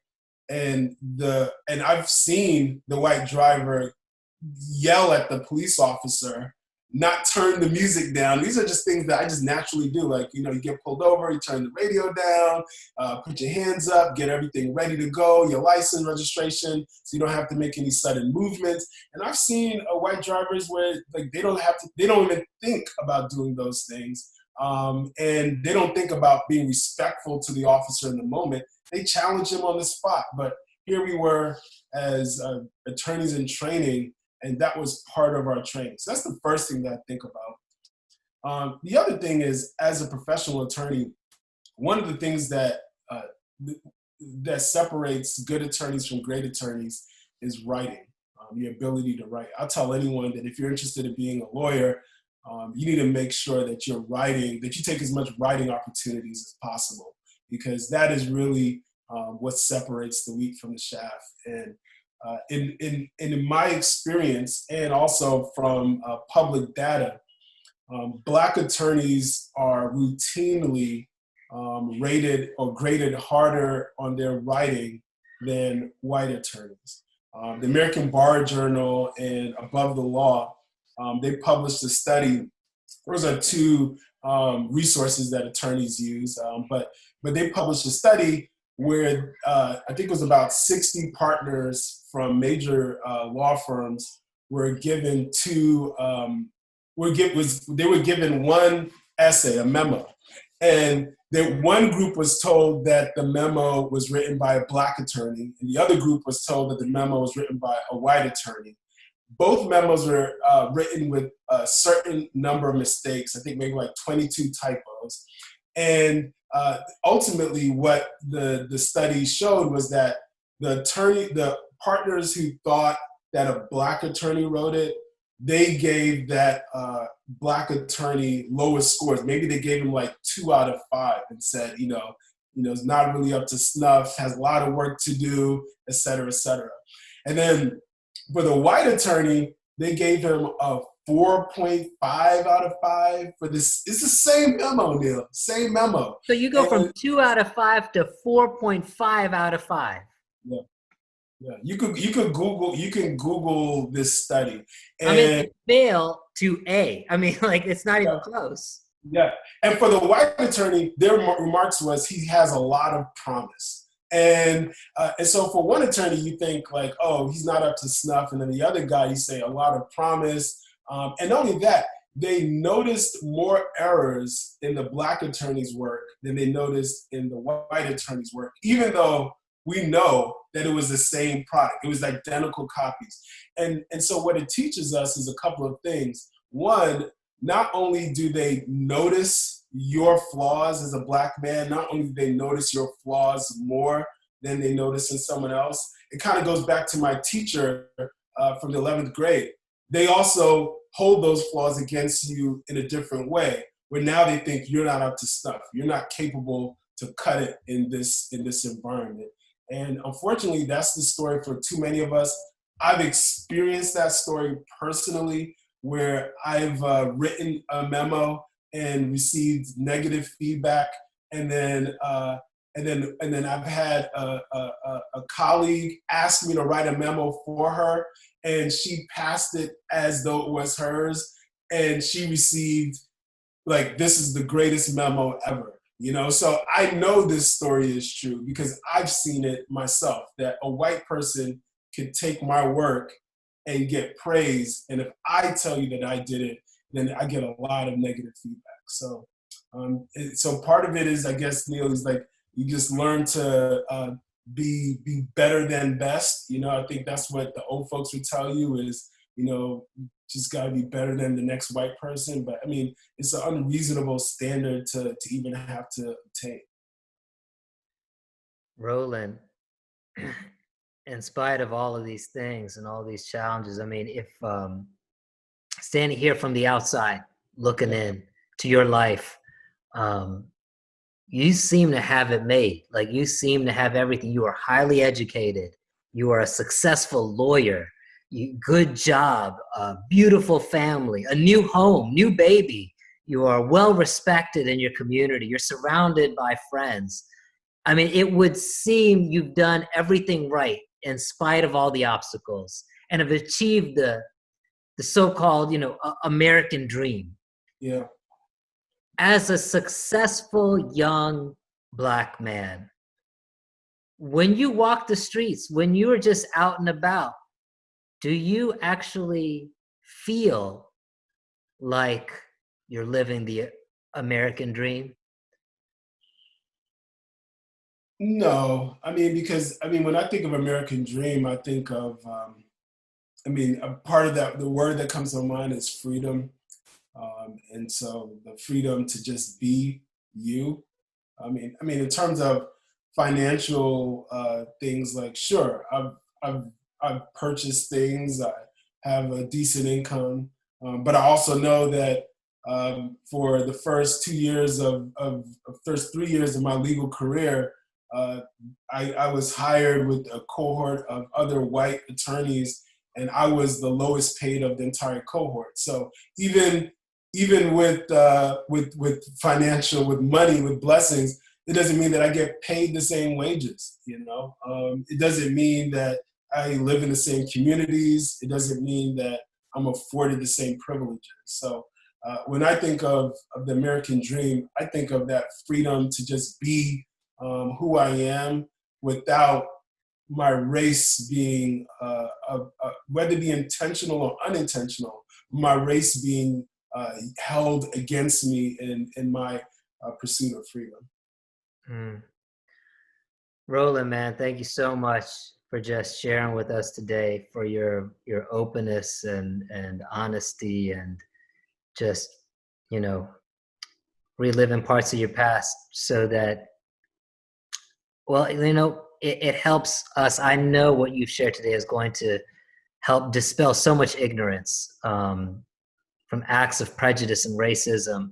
and I've seen the white driver yell at the police officer, not turn the music down. These are just things that I just naturally do. Like, you get pulled over, you turn the radio down, put your hands up, get everything ready to go, your license, registration, so you don't have to make any sudden movements. And I've seen white drivers where, like, they don't even think about doing those things. And they don't think about being respectful to the officer in the moment. They challenge him on the spot. But here we were as attorneys in training, and that was part of our training. So that's the first thing that I think about. The other thing is, as a professional attorney, one of the things that separates good attorneys from great attorneys is writing, the ability to write. I'll tell anyone that if you're interested in being a lawyer, you need to make sure that you're writing, that you take as much writing opportunities as possible, because that is really what separates the wheat from the chaff. And in my experience, and also from public data, Black attorneys are routinely rated or graded harder on their writing than white attorneys. The American Bar Journal and Above the Law, they published a study. Those are two resources that attorneys use, but they published a study where I think it was about 60 partners from major law firms were given they were given one essay, a memo, and that one group was told that the memo was written by a Black attorney, and the other group was told that the memo was written by a white attorney. Both memos were written with a certain number of mistakes, I think maybe like 22 typos. And ultimately what the study showed was that the partners who thought that a Black attorney wrote it they gave that black attorney lowest scores. Maybe they gave him like 2 out of 5 and said, it's not really up to snuff, has a lot of work to do, et cetera, et cetera. And then for the white attorney, they gave him a 4.5 out of 5 for this. It's the same memo, Neil, same memo. So you go from 2 out of 5 to 4.5 out of 5. Yeah. Yeah, you can Google this study. And I mean, fail to A. I mean, like, it's not even close. Yeah, and for the white attorney, their remarks was he has a lot of promise, and so for one attorney, you think like, oh, he's not up to snuff, and then the other guy, you say a lot of promise, and not only that, they noticed more errors in the black attorney's work than they noticed in the white attorney's work, even though we know that it was the same product. It was identical copies. And so what it teaches us is a couple of things. One, not only do they notice your flaws as a black man, not only do they notice your flaws more than they notice in someone else, it kind of goes back to my teacher from the 11th grade. They also hold those flaws against you in a different way, where now they think you're not up to stuff. You're not capable to cut it in this environment. And unfortunately, that's the story for too many of us. I've experienced that story personally, where I've written a memo and received negative feedback, and then I've had a colleague ask me to write a memo for her, and she passed it as though it was hers, and she received like, this is the greatest memo ever. So I know this story is true because I've seen it myself, that a white person can take my work and get praise. And if I tell you that I did it, then I get a lot of negative feedback. So so part of it is, I guess, Neil, is like you just learn to be better than best. I think that's what the old folks would tell you is, just got to be better than the next white person. But I mean, it's an unreasonable standard to even have to obtain. Roland, in spite of all of these things and all these challenges, I mean, if standing here from the outside, looking in to your life, you seem to have it made. Like, you seem to have everything. You are highly educated. You are a successful lawyer. Good job, a beautiful family, a new home, new baby. You are well respected in your community. You're surrounded by friends. I mean, it would seem you've done everything right in spite of all the obstacles and have achieved the so-called, American dream. Yeah. As a successful young black man, when you walk the streets, when you are just out and about, do you actually feel like you're living the American dream? No, I mean, because when I think of American dream, I think of, a part of that, the word that comes to mind is freedom. And so the freedom to just be you. In terms of financial things, like, sure, I've purchased things. I have a decent income, but I also know that for the first 3 years of my legal career, I was hired with a cohort of other white attorneys, and I was the lowest paid of the entire cohort. So even with financial, with money, with blessings, it doesn't mean that I get paid the same wages. It doesn't mean that I live in the same communities. It doesn't mean that I'm afforded the same privileges. So when I think of the American dream, I think of that freedom to just be who I am without my race being, whether it be intentional or unintentional, my race being held against me in my pursuit of freedom. Roland, man, thank you so much for just sharing with us today, for your openness and honesty, and just, reliving parts of your past so that, well, it helps us. I know what you've shared today is going to help dispel so much ignorance from acts of prejudice and racism,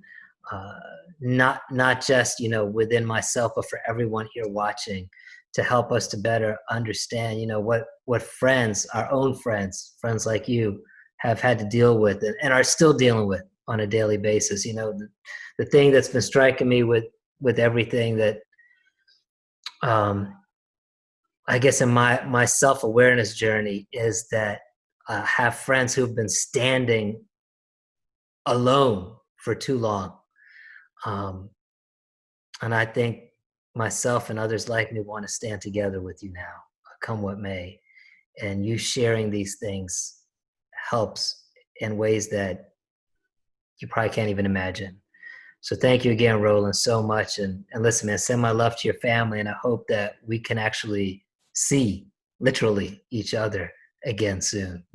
not just within myself, but for everyone here watching, to help us to better understand what friends, our own friends like you, have had to deal with and are still dealing with on a daily basis. The thing that's been striking me with everything that I guess in my self-awareness journey is that I have friends who've been standing alone for too long. And I think myself and others like me want to stand together with you now, come what may. And you sharing these things helps in ways that you probably can't even imagine. So thank you again, Roland, so much. And listen, man, send my love to your family. And I hope that we can actually see literally each other again soon.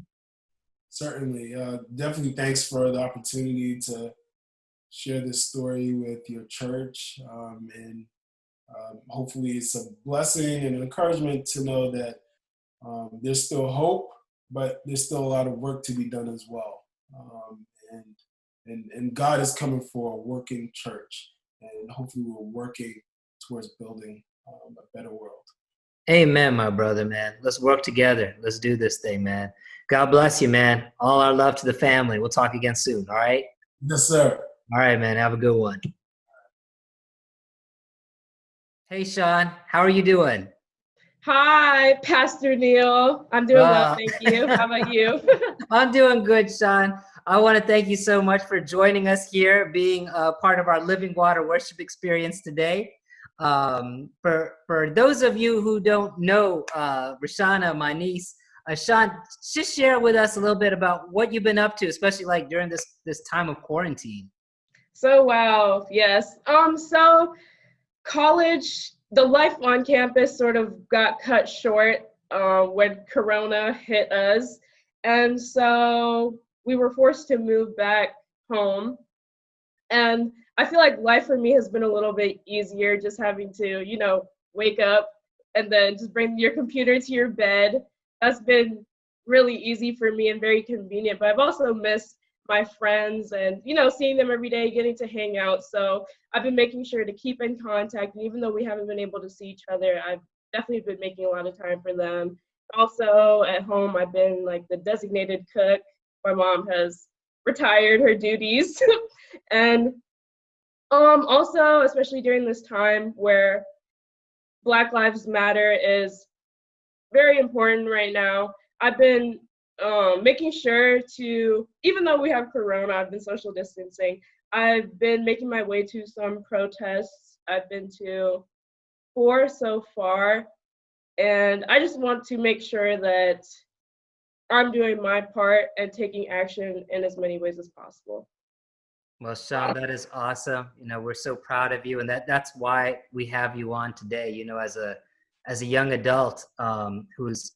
Certainly. Definitely thanks for the opportunity to share this story with your church. And hopefully it's a blessing and an encouragement to know that there's still hope, but there's still a lot of work to be done as well. And God is coming for a working church, and hopefully we're working towards building a better world. Amen, my brother, man. Let's work together. Let's do this thing, man. God bless you, man. All our love to the family. We'll talk again soon, all right? Yes, sir. All right, man. Have a good one. Hey, Sean. How are you doing? Hi, Pastor Neil. I'm doing well, thank you. How about you? I'm doing good, Sean. I want to thank you so much for joining us here, being a part of our Living Water worship experience today. For those of you who don't know Rashana, my niece, Sean, just share with us a little bit about what you've been up to, especially like during this time of quarantine. So, wow, yes. So college, the life on campus sort of got cut short when Corona hit us. And so we were forced to move back home. And I feel like life for me has been a little bit easier, just having to, wake up and then just bring your computer to your bed. That's been really easy for me and very convenient. But I've also missed my friends and, seeing them every day, getting to hang out. So I've been making sure to keep in contact. And even though we haven't been able to see each other, I've definitely been making a lot of time for them. Also at home, I've been like the designated cook. My mom has retired her duties. And also, especially during this time where Black Lives Matter is very important right now, I've been making sure to, even though we have Corona, I've been social distancing. I've been making my way to some protests. I've been to 4 so far. And I just want to make sure that I'm doing my part and taking action in as many ways as possible. Well, Sean, that is awesome. We're so proud of you, and that's why we have you on today. As a young adult who's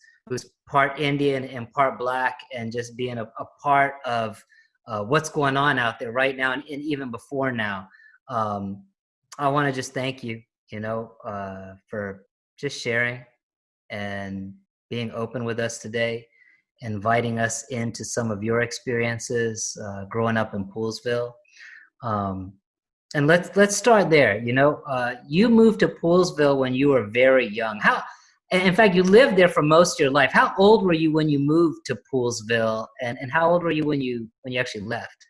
part Indian and part Black, and just being a part of what's going on out there right now, and even before now. I want to just thank you, for just sharing and being open with us today, inviting us into some of your experiences growing up in Poolesville. And let's start there. You moved to Poolesville when you were very young. In fact, you lived there for most of your life. How old were you when you moved to Poolesville, and how old were you when you actually left?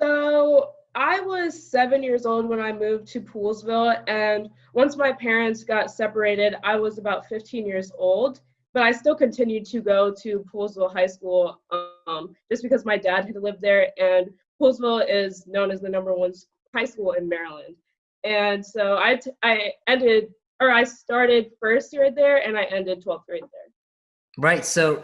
So I was 7 years old when I moved to Poolesville, and once my parents got separated, I was about 15 years old. But I still continued to go to Poolesville High School just because my dad had lived there, and Poolesville is known as the #1 high school in Maryland. And so I started first grade there, and I ended 12th grade there. Right. So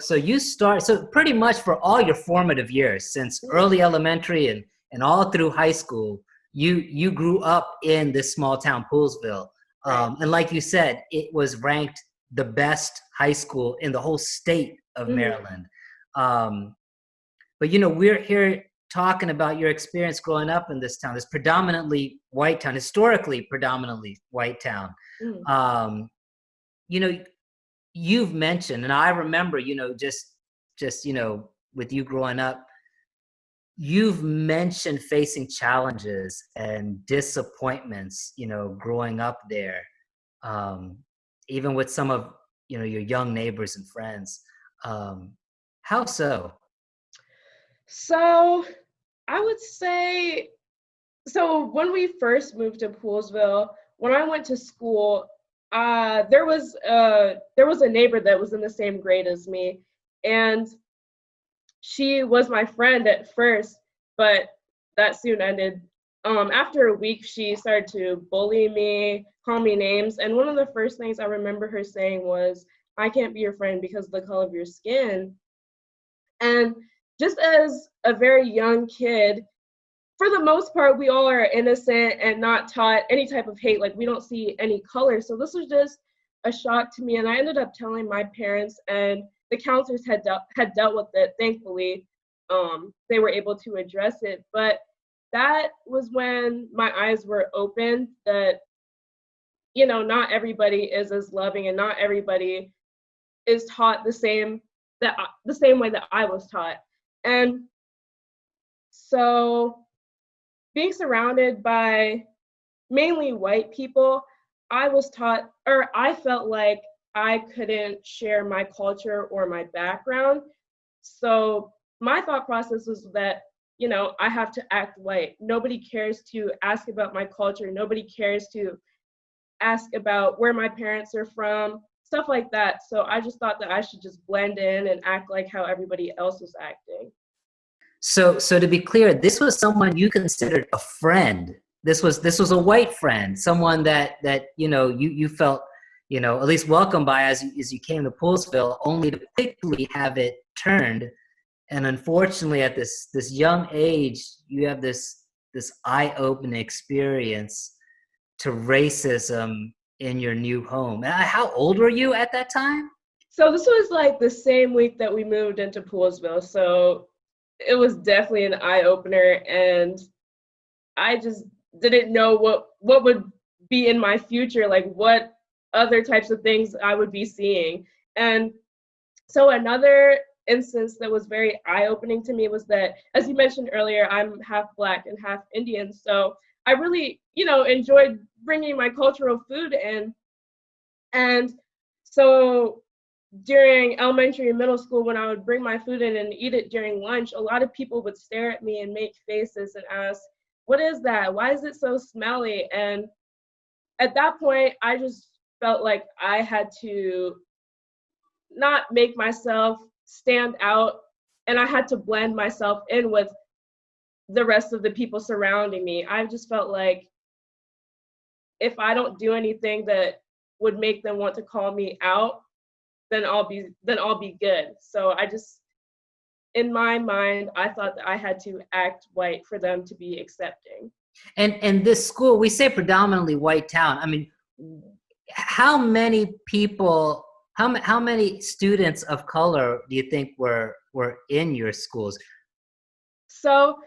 pretty much for all your formative years, since early elementary and all through high school, you grew up in this small town, Poolesville. Right. And like you said, it was ranked the best high school in the whole state of Maryland. But we're here talking about your experience growing up in this town, this predominantly white town, historically predominantly white town. You've mentioned, and I remember, just just, with you growing up, you've mentioned facing challenges and disappointments, growing up there, even with some of, your young neighbors and friends. How so? So I would say, so when we first moved to Poolsville, when I went to school, there was a neighbor that was in the same grade as me, and she was my friend at first, but that soon ended. After a week, she started to bully me, call me names, and one of the first things I remember her saying was, "I can't be your friend because of the color of your skin." And just as a very young kid, for the most part, we all are innocent and not taught any type of hate. Like, we don't see any color. So this was just a shock to me. And I ended up telling my parents, and the counselors had dealt with it. Thankfully, they were able to address it. But that was when my eyes were opened that, not everybody is as loving, and not everybody is taught the same way that I was taught. And so being surrounded by mainly white people, I felt like I couldn't share my culture or my background. So my thought process was that, I have to act white. Nobody cares to ask about my culture. Nobody cares to ask about where my parents are from, stuff like that. So I just thought that I should just blend in and act like how everybody else was acting. So to be clear, this was someone you considered a friend. This was a white friend, someone that you felt, at least welcomed by as you came to Poolsville, only to quickly have it turned. And unfortunately, at this young age, you have this eye-opening experience to racism in your new home. How old were you at that time? So this was like the same week that we moved into Poolsville. So it was definitely an eye-opener, and I just didn't know what would be in my future, like what other types of things I would be seeing. And so another instance that was very eye-opening to me was that, as you mentioned earlier, I'm half Black and half Indian. So I really, enjoyed bringing my cultural food in. And so during elementary and middle school, when I would bring my food in and eat it during lunch, a lot of people would stare at me and make faces and ask, "What is that? Why is it so smelly?" And at that point, I just felt like I had to not make myself stand out, and I had to blend myself in with the rest of the people surrounding me. I just felt like if I don't do anything that would make them want to call me out, then I'll be good. So I just, in my mind, I thought that I had to act white for them to be accepting. And this school, we say predominantly white town. I mean, how many people, how many students of color do you think were in your schools? So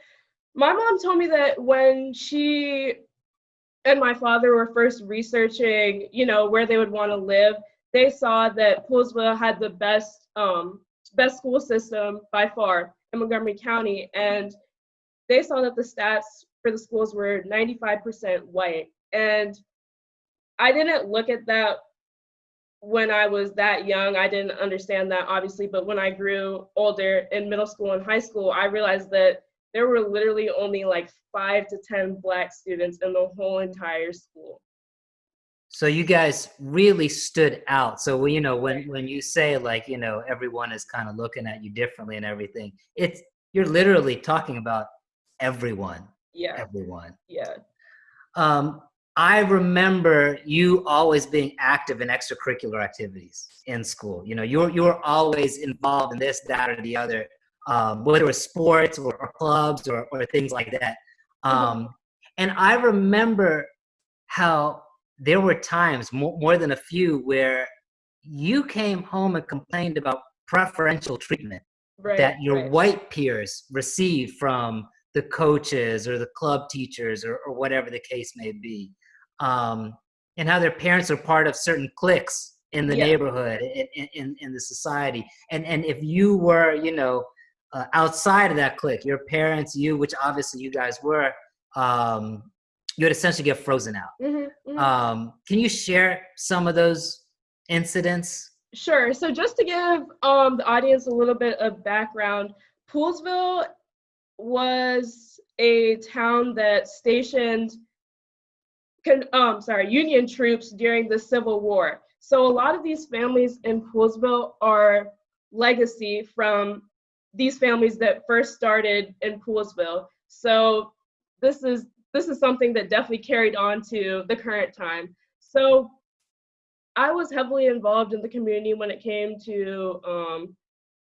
my mom told me that when she and my father were first researching, where they would want to live, they saw that Poolsville had the best school system by far in Montgomery County, and they saw that the stats for the schools were 95% white. And I didn't look at that when I was that young. I didn't understand that, obviously, but when I grew older in middle school and high school, I realized that there were literally only like 5 to 10 Black students in the whole entire school. So you guys really stood out. So when you say like, everyone is kind of looking at you differently and everything, you're literally talking about everyone. Yeah. Everyone. Yeah. I remember you always being active in extracurricular activities in school. You were always involved in this, that, or the other, whether it was sports or clubs or things like that. And I remember how there were times, more than a few, where you came home and complained about preferential treatment that your white peers received from the coaches or the club teachers or whatever the case may be, and how their parents are part of certain cliques in the Yeah. neighborhood, in the society. And if you were, outside of that clique, your parents, you, which obviously you guys were, you would essentially get frozen out. Can you share some of those incidents? Sure. So just to give the audience a little bit of background, Poolsville was a town that stationed Union troops during the Civil War. So a lot of these families in Poolsville are legacy from these families that first started in Poolsville. So this is something that definitely carried on to the current time. So I was heavily involved in the community when it came to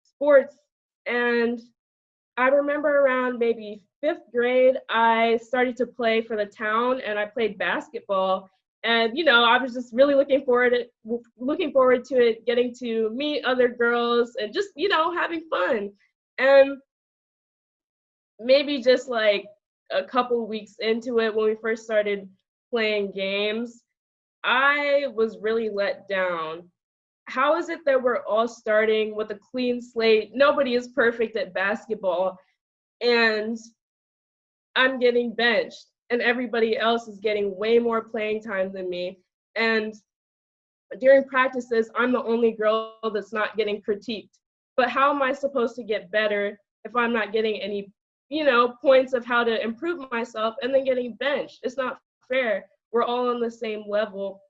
sports, and I remember around maybe 5th grade, I started to play for the town, and I played basketball. And I was just really looking forward to it, getting to meet other girls and just having fun. And maybe just like a couple weeks into it, when we first started playing games, I was really let down. How is it that we're all starting with a clean slate? Nobody is perfect at basketball, and I'm getting benched, and everybody else is getting way more playing time than me. And during practices, I'm the only girl that's not getting critiqued. But how am I supposed to get better if I'm not getting any, points of how to improve myself and then getting benched? It's not fair. We're all on the same level.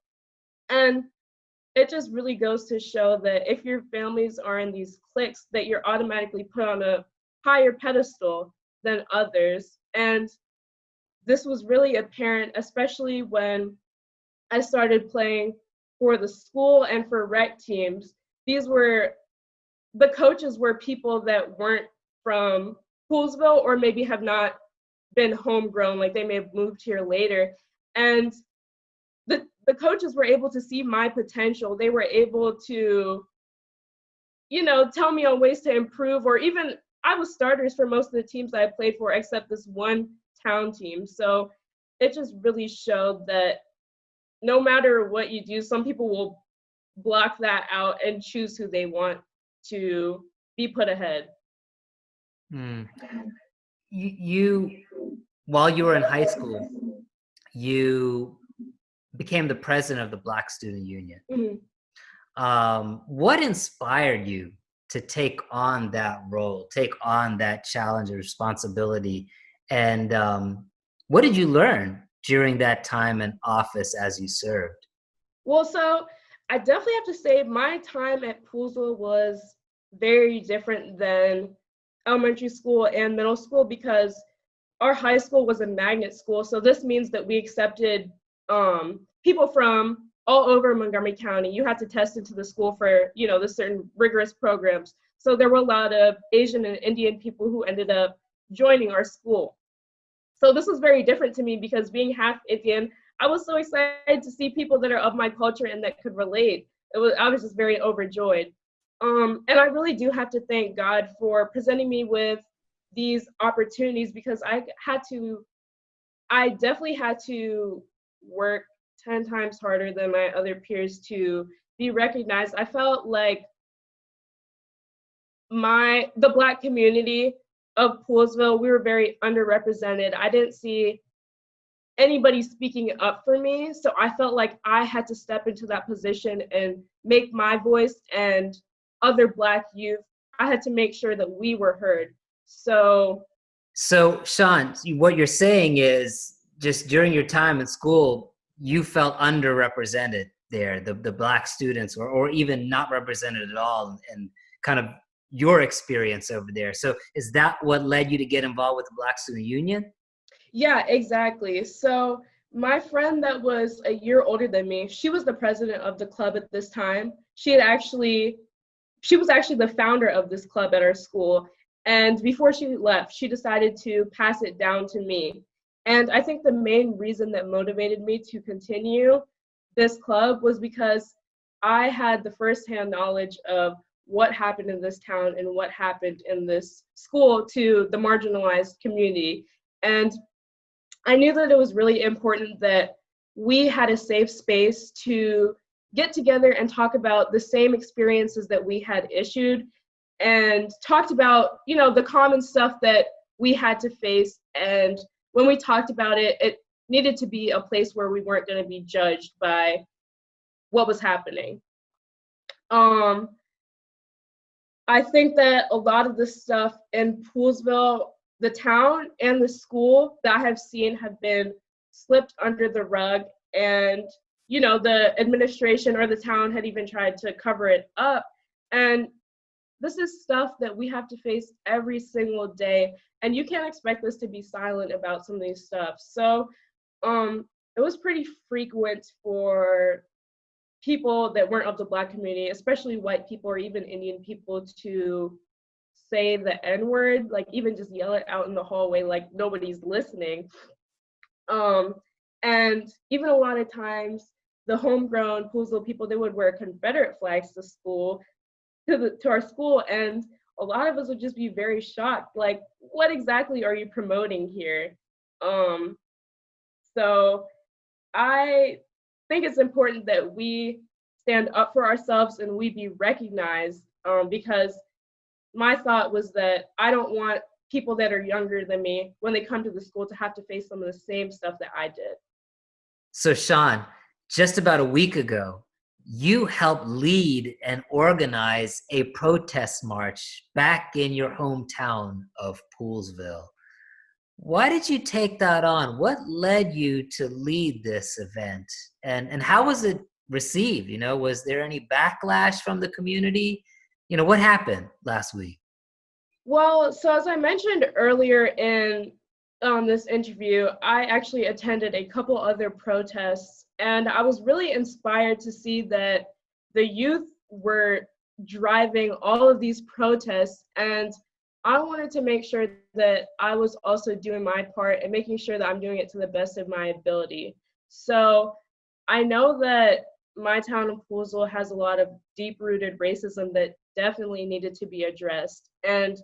And it just really goes to show that if your families are in these cliques, that you're automatically put on a higher pedestal than others. And this was really apparent, especially when I started playing for the school and for rec teams. The coaches were people that weren't from Poolsville, or maybe have not been homegrown, like they may have moved here later. And the coaches were able to see my potential. They were able to, tell me on ways to improve, or even I was starters for most of the teams I played for, except this one town team. So it just really showed that no matter what you do, some people will block that out and choose who they want to be put ahead. You, while you were in high school, you became the president of the Black Student Union. What inspired you to take on that role, take on that challenge and responsibility? And what did you learn during that time in office as you served? Well, so I definitely have to say my time at Poolsville was very different than elementary school and middle school, because our high school was a magnet school. So this means that we accepted people from all over Montgomery County. You had to test into the school for, the certain rigorous programs. So there were a lot of Asian and Indian people who ended up joining our school. So this was very different to me, because being half Indian, I was so excited to see people that are of my culture and that could relate. I was just very overjoyed. And I really do have to thank God for presenting me with these opportunities, because I definitely had to work 10 times harder than my other peers to be recognized. I felt like the Black community of Poolsville, we were very underrepresented. I didn't see anybody speaking up for me, so I felt like I had to step into that position and make my voice and other Black youth, I had to make sure that we were heard. So Sean, what you're saying is, just during your time in school, you felt underrepresented there, the Black students, or even not represented at all, and kind of your experience over there. So is that what led you to get involved with the Black Student Union? Yeah, exactly. So my friend that was a year older than me, she was the president of the club at this time. She was actually the founder of this club at our school. And before she left, she decided to pass it down to me. And I think the main reason that motivated me to continue this club was because I had the firsthand knowledge of what happened in this town and what happened in this school to the marginalized community. And I knew that it was really important that we had a safe space to get together and talk about the same experiences that we had issued, and talked about, the common stuff that we had to face. And when we talked about it, it needed to be a place where we weren't going to be judged by what was happening. I think that a lot of the stuff in Poolesville, the town and the school that I have seen have been slipped under the rug, and the administration or the town had even tried to cover it up. And this is stuff that we have to face every single day, and you can't expect us to be silent about some of these stuff. So it was pretty frequent for people that weren't of the Black community, especially white people or even Indian people, to say the N-word, like even just yell it out in the hallway like nobody's listening. And even a lot of times, the homegrown Poolesville people, they would wear Confederate flags to school, to our school, and a lot of us would just be very shocked, like, what exactly are you promoting here? So I think it's important that we stand up for ourselves and we be recognized, because my thought was that I don't want people that are younger than me, when they come to the school, to have to face some of the same stuff that I did. So Sean, just about a week ago, you helped lead and organize a protest march back in your hometown of Poolesville. Why did you take that on? What led you to lead this event? And how was it received? Was there any backlash from the community? What happened last week? Well, so as I mentioned earlier in this interview, I actually attended a couple other protests, and I was really inspired to see that the youth were driving all of these protests, and I wanted to make sure that I was also doing my part and making sure that I'm doing it to the best of my ability. So I know that my town of Poolesville has a lot of deep-rooted racism that definitely needed to be addressed. And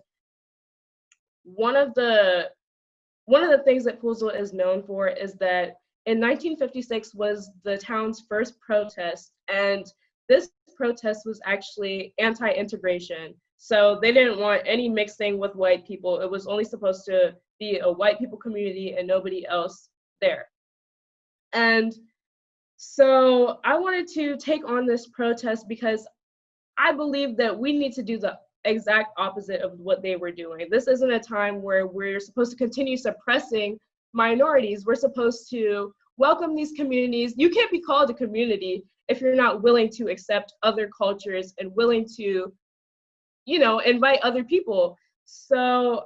one of the things that Poolesville is known for is that in 1956 was the town's first protest, and this protest was actually anti-integration. So they didn't want any mixing with white people. It was only supposed to be a white people community and nobody else there. And so I wanted to take on this protest because I believe that we need to do the exact opposite of what they were doing. This isn't a time where we're supposed to continue suppressing minorities. We're supposed to welcome these communities. You can't be called a community if you're not willing to accept other cultures and willing to, invite other people. So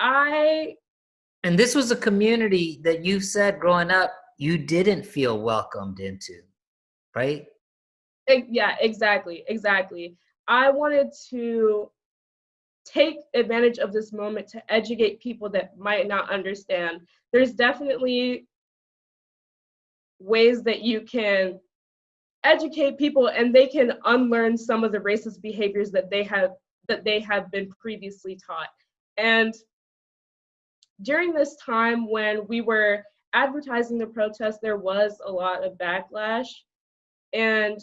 And this was a community that you said growing up you didn't feel welcomed into, right? Yeah, exactly. I wanted to take advantage of this moment to educate people that might not understand. There's definitely ways that you can educate people and they can unlearn some of the racist behaviors that they have been previously taught. And during this time when we were advertising the protest, there was a lot of backlash. And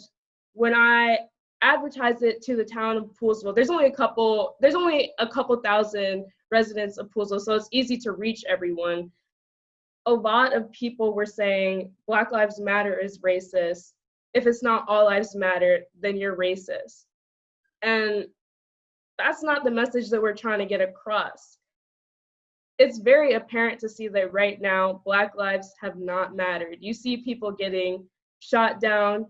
when I advertised it to the town of Poolesville, there's only a couple thousand residents of Poolesville, so it's easy to reach everyone. A lot of people were saying Black Lives Matter is racist. If it's not All Lives Matter, then you're racist. And that's not the message that we're trying to get across. It's very apparent to see that right now, Black lives have not mattered. You see people getting shot down,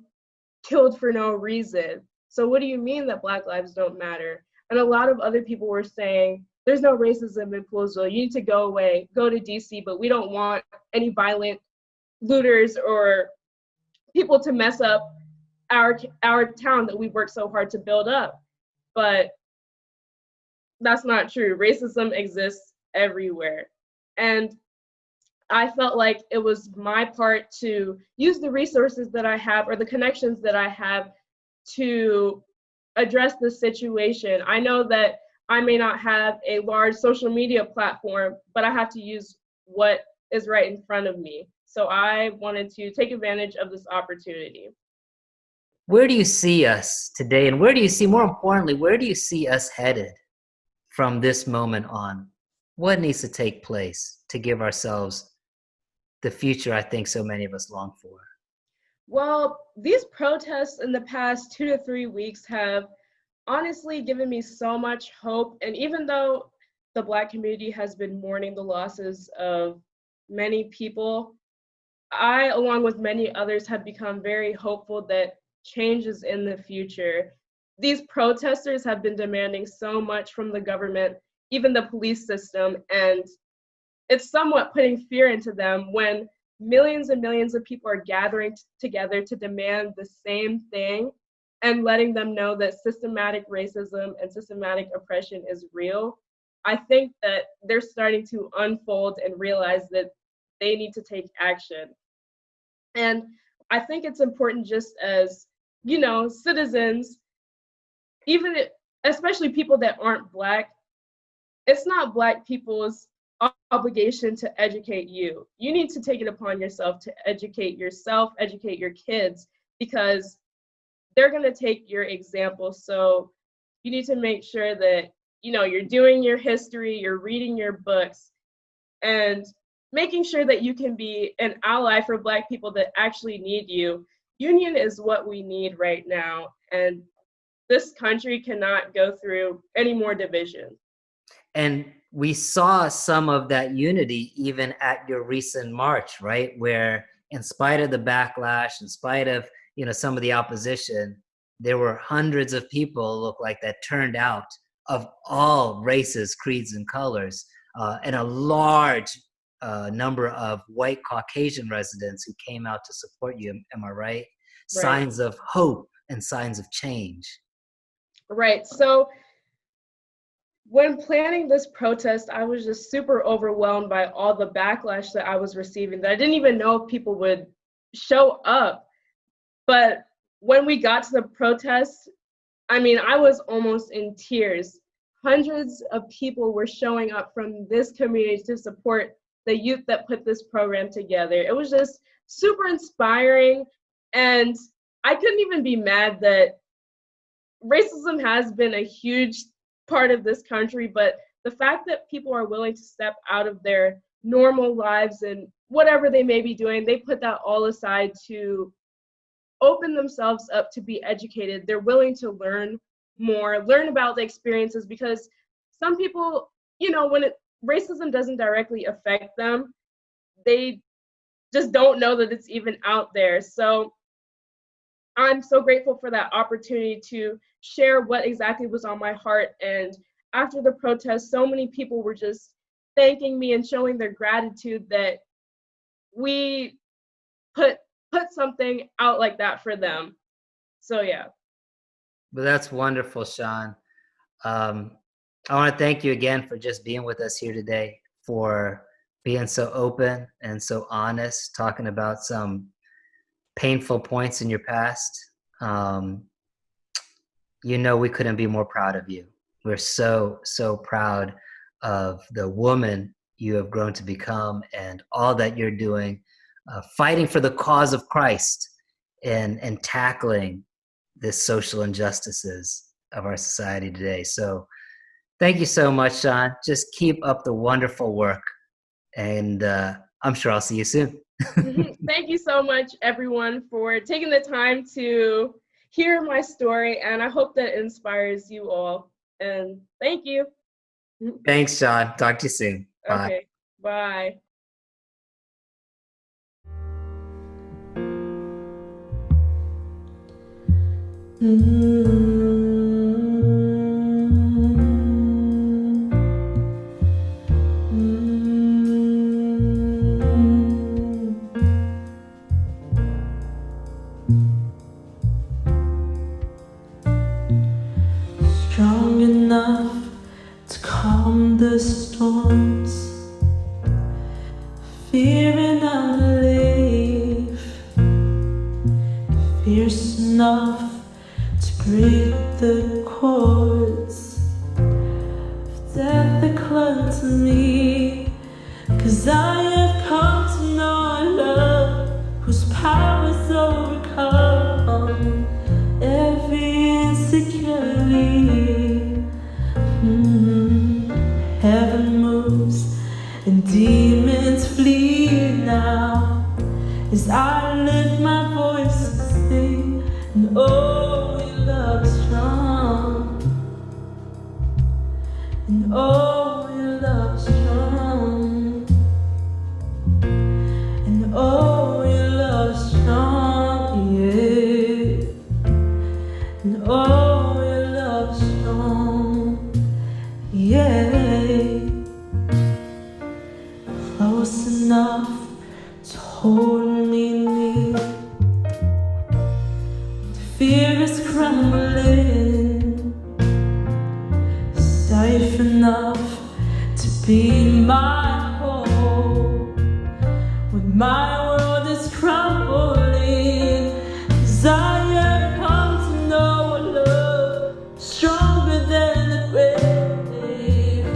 killed for no reason. So what do you mean that Black lives don't matter? And a lot of other people were saying, there's no racism in Poolesville. You need to go away, go to DC, but we don't want any violent looters or people to mess up our town that we worked so hard to build up. But that's not true. Racism exists everywhere. And I felt like it was my part to use the resources that I have or the connections that I have to address the situation. I know that I may not have a large social media platform, but I have to use what is right in front of me. So I wanted to take advantage of this opportunity. Where do you see us today? And where do you see, more importantly, where do you see us headed from this moment on? What needs to take place to give ourselves the future I think so many of us long for? Well, these protests in the past 2 to 3 weeks have honestly given me so much hope. And even though the Black community has been mourning the losses of many people, I, along with many others, have become very hopeful that change is in the future. These protesters have been demanding so much from the government, even the police system, and it's somewhat putting fear into them when millions and millions of people are gathering together to demand the same thing and letting them know that systematic racism and systematic oppression is real. I think that they're starting to unfold and realize that they need to take action. And I think it's important, just as, citizens, especially people that aren't Black, it's not Black people's obligation to educate you. You need to take it upon yourself to educate yourself, educate your kids, because they're going to take your example. So you need to make sure that, you're doing your history, you're reading your books, and making sure that you can be an ally for Black people that actually need you. Union is what we need right now. And this country cannot go through any more division. And we saw some of that unity even at your recent march, right? Where in spite of the backlash, in spite of, some of the opposition, there were hundreds of people, look like, that turned out of all races, creeds, and colors, and a large number of white Caucasian residents who came out to support you. Am I right? Right. Signs of hope and signs of change. Right. So when planning this protest, I was just super overwhelmed by all the backlash that I was receiving, that I didn't even know if people would show up. But when we got to the protest, I was almost in tears. Hundreds of people were showing up from this community to support the youth that put this program together. It was just super inspiring. And I couldn't even be mad that racism has been a huge part of this country, but the fact that people are willing to step out of their normal lives and whatever they may be doing, they put that all aside to open themselves up to be educated. They're willing to learn more, learn about the experiences, because some people, when racism doesn't directly affect them, they just don't know that it's even out there. So I'm so grateful for that opportunity to share what exactly was on my heart. And after the protest, so many people were just thanking me and showing their gratitude that we put something out like that for them. So yeah. But that's wonderful, Sean. I want to thank you again for just being with us here today, for being so open and so honest, talking about some painful points in your past. We couldn't be more proud of you. We're so, so proud of the woman you have grown to become and all that you're doing, fighting for the cause of Christ and tackling the social injustices of our society today. So thank you so much, Sean. Just keep up the wonderful work. And I'm sure I'll see you soon. Thank you so much, everyone, for taking the time to hear my story. And I hope that inspires you all. And thank you. Thanks, Sean. Talk to you soon. Bye. Okay, bye. Strong enough to calm the storms, fear and unbelief, fierce enough to break the cords of death that clung to me. 'Cause I have come to know a love whose powers overcome and oh, your love is strong, yeah, close enough to hold me near. Fear is crumbling, safe enough to be my home. When my world is crumbling, 'cause I have come to know a love stronger than the grave,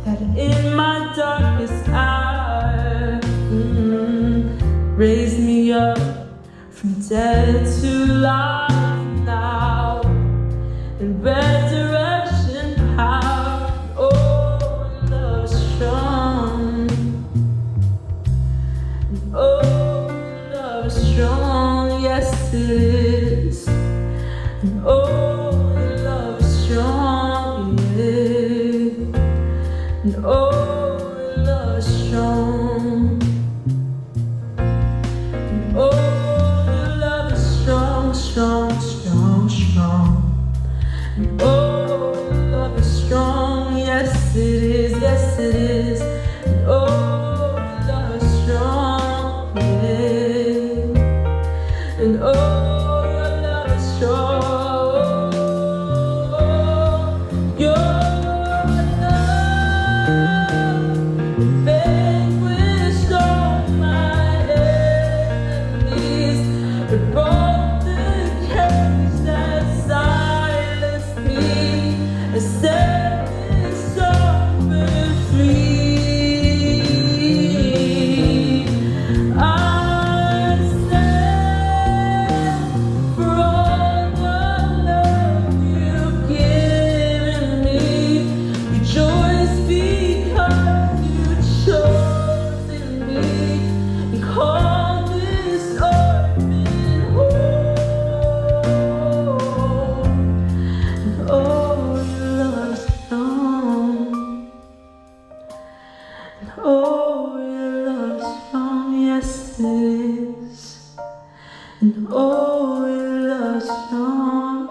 that in my darkest hour raised me up from dead to life now, and resurrection power. Oh, love strong. Oh, love is strong. Yes, it is. And oh, love is strong. Yeah. And oh, love is strong. And oh, strong, strong, strong. And oh, love is strong. Yes, it is. Yes, it is. And oh, love is strong. Yeah. And oh, your love is strong. Your love vanquished all my enemies. It broke the cage that silenced me, and set this orphan free. I stand for all the love you've given me. Rejoice because you've chosen me. You call this orphan home. And oh, your love is strong. And oh, your love is strong. Yes, it is. And oh, your love is strong.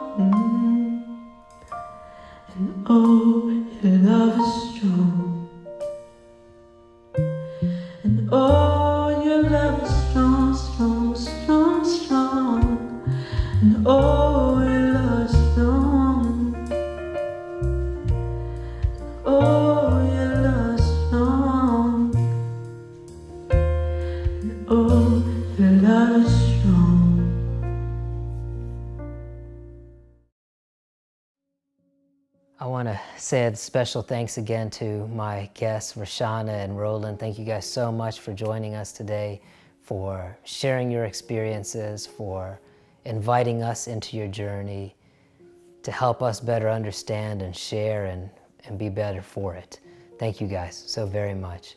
And oh, your love is strong. And oh, your love is strong, strong, strong, strong. And oh, your love is strong. Oh, your love is strong. And oh, your love is strong. I want to say a special thanks again to my guests, Roshana and Roland. Thank you guys so much for joining us today, for sharing your experiences, for inviting us into your journey to help us better understand and share and be better for it. Thank you guys so very much.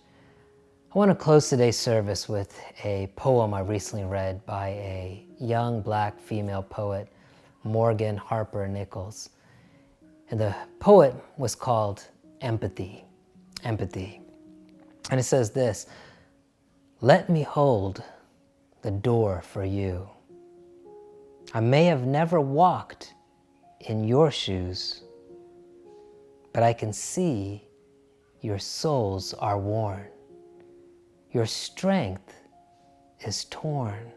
I want to close today's service with a poem I recently read by a young black female poet, Morgan Harper Nichols. And the poet was called Empathy. Empathy. And it says this: let me hold the door for you. I may have never walked in your shoes, but I can see your soles are worn. Your strength is torn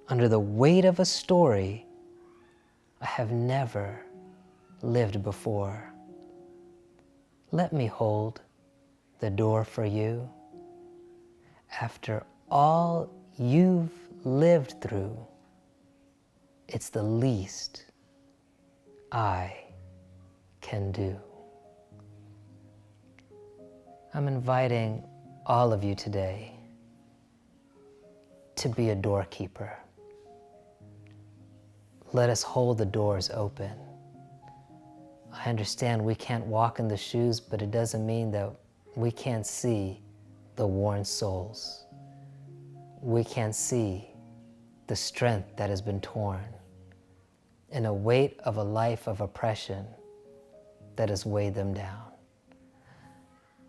under the weight of a story I have never lived before. Let me hold the door for you. After all you've lived through, it's the least I can do. I'm inviting all of you today to be a doorkeeper. Let us hold the doors open. I understand we can't walk in the shoes, but it doesn't mean that we can't see the worn soles. We can't see the strength that has been torn and a weight of a life of oppression that has weighed them down.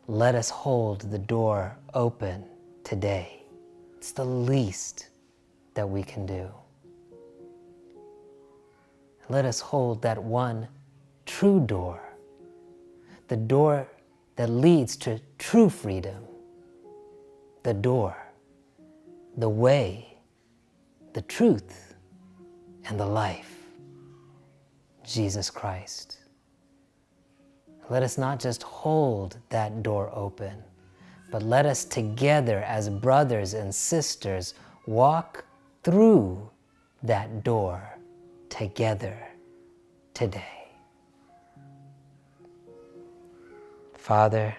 Let us hold the door open today. It's the least that we can do. let us hold that one true door, the door that leads to true freedom, the door, the way, the truth, and the life, Jesus Christ. Let us not just hold that door open, but let us together as brothers and sisters walk through that door together today. Father,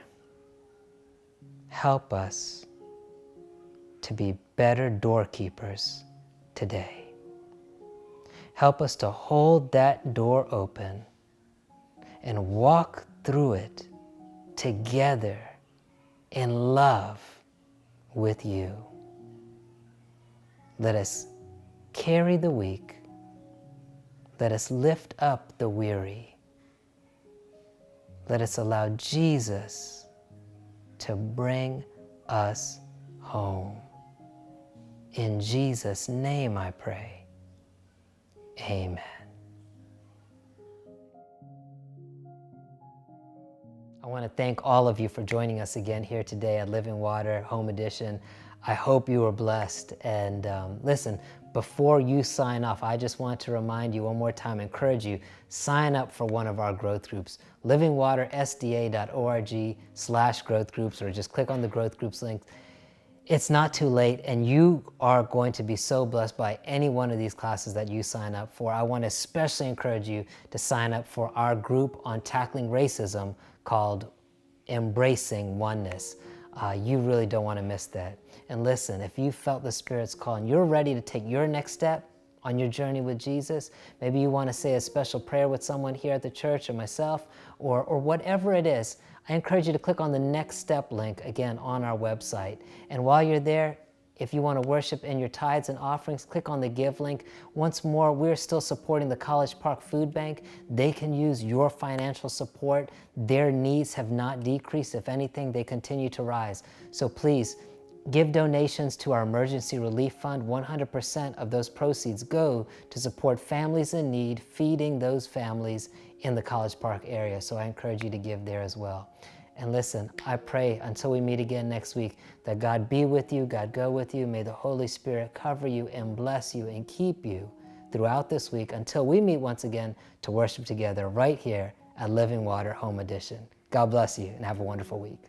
help us to be better doorkeepers today. Help us to hold that door open and walk through it together in love with you. Let us carry the weak. Let us lift up the weary. Let us allow Jesus to bring us home. In Jesus' name I pray. Amen. I want to thank all of you for joining us again here today at Living Water Home Edition. I hope you were blessed. And listen, before you sign off, I just want to remind you one more time, encourage you, sign up for one of our growth groups, livingwatersda.org/growth groups, or just click on the growth groups link. It's not too late, and you are going to be so blessed by any one of these classes that you sign up for. I want to especially encourage you to sign up for our group on tackling racism called Embracing Oneness. You really don't want to miss that. And listen, if you felt the Spirit's call and you're ready to take your next step on your journey with Jesus, maybe you want to say a special prayer with someone here at the church or myself, or whatever it is, I encourage you to click on the Next Step link again on our website. And while you're there, if you want to worship in your tithes and offerings, click on the Give link. Once more, we're still supporting the College Park Food Bank. They can use your financial support. Their needs have not decreased. If anything, they continue to rise. So please, give donations to our Emergency Relief Fund. 100% of those proceeds go to support families in need, feeding those families in the College Park area. So I encourage you to give there as well. And listen, I pray until we meet again next week that God be with you, God go with you. May the Holy Spirit cover you and bless you and keep you throughout this week until we meet once again to worship together right here at Living Water Home Edition. God bless you and have a wonderful week.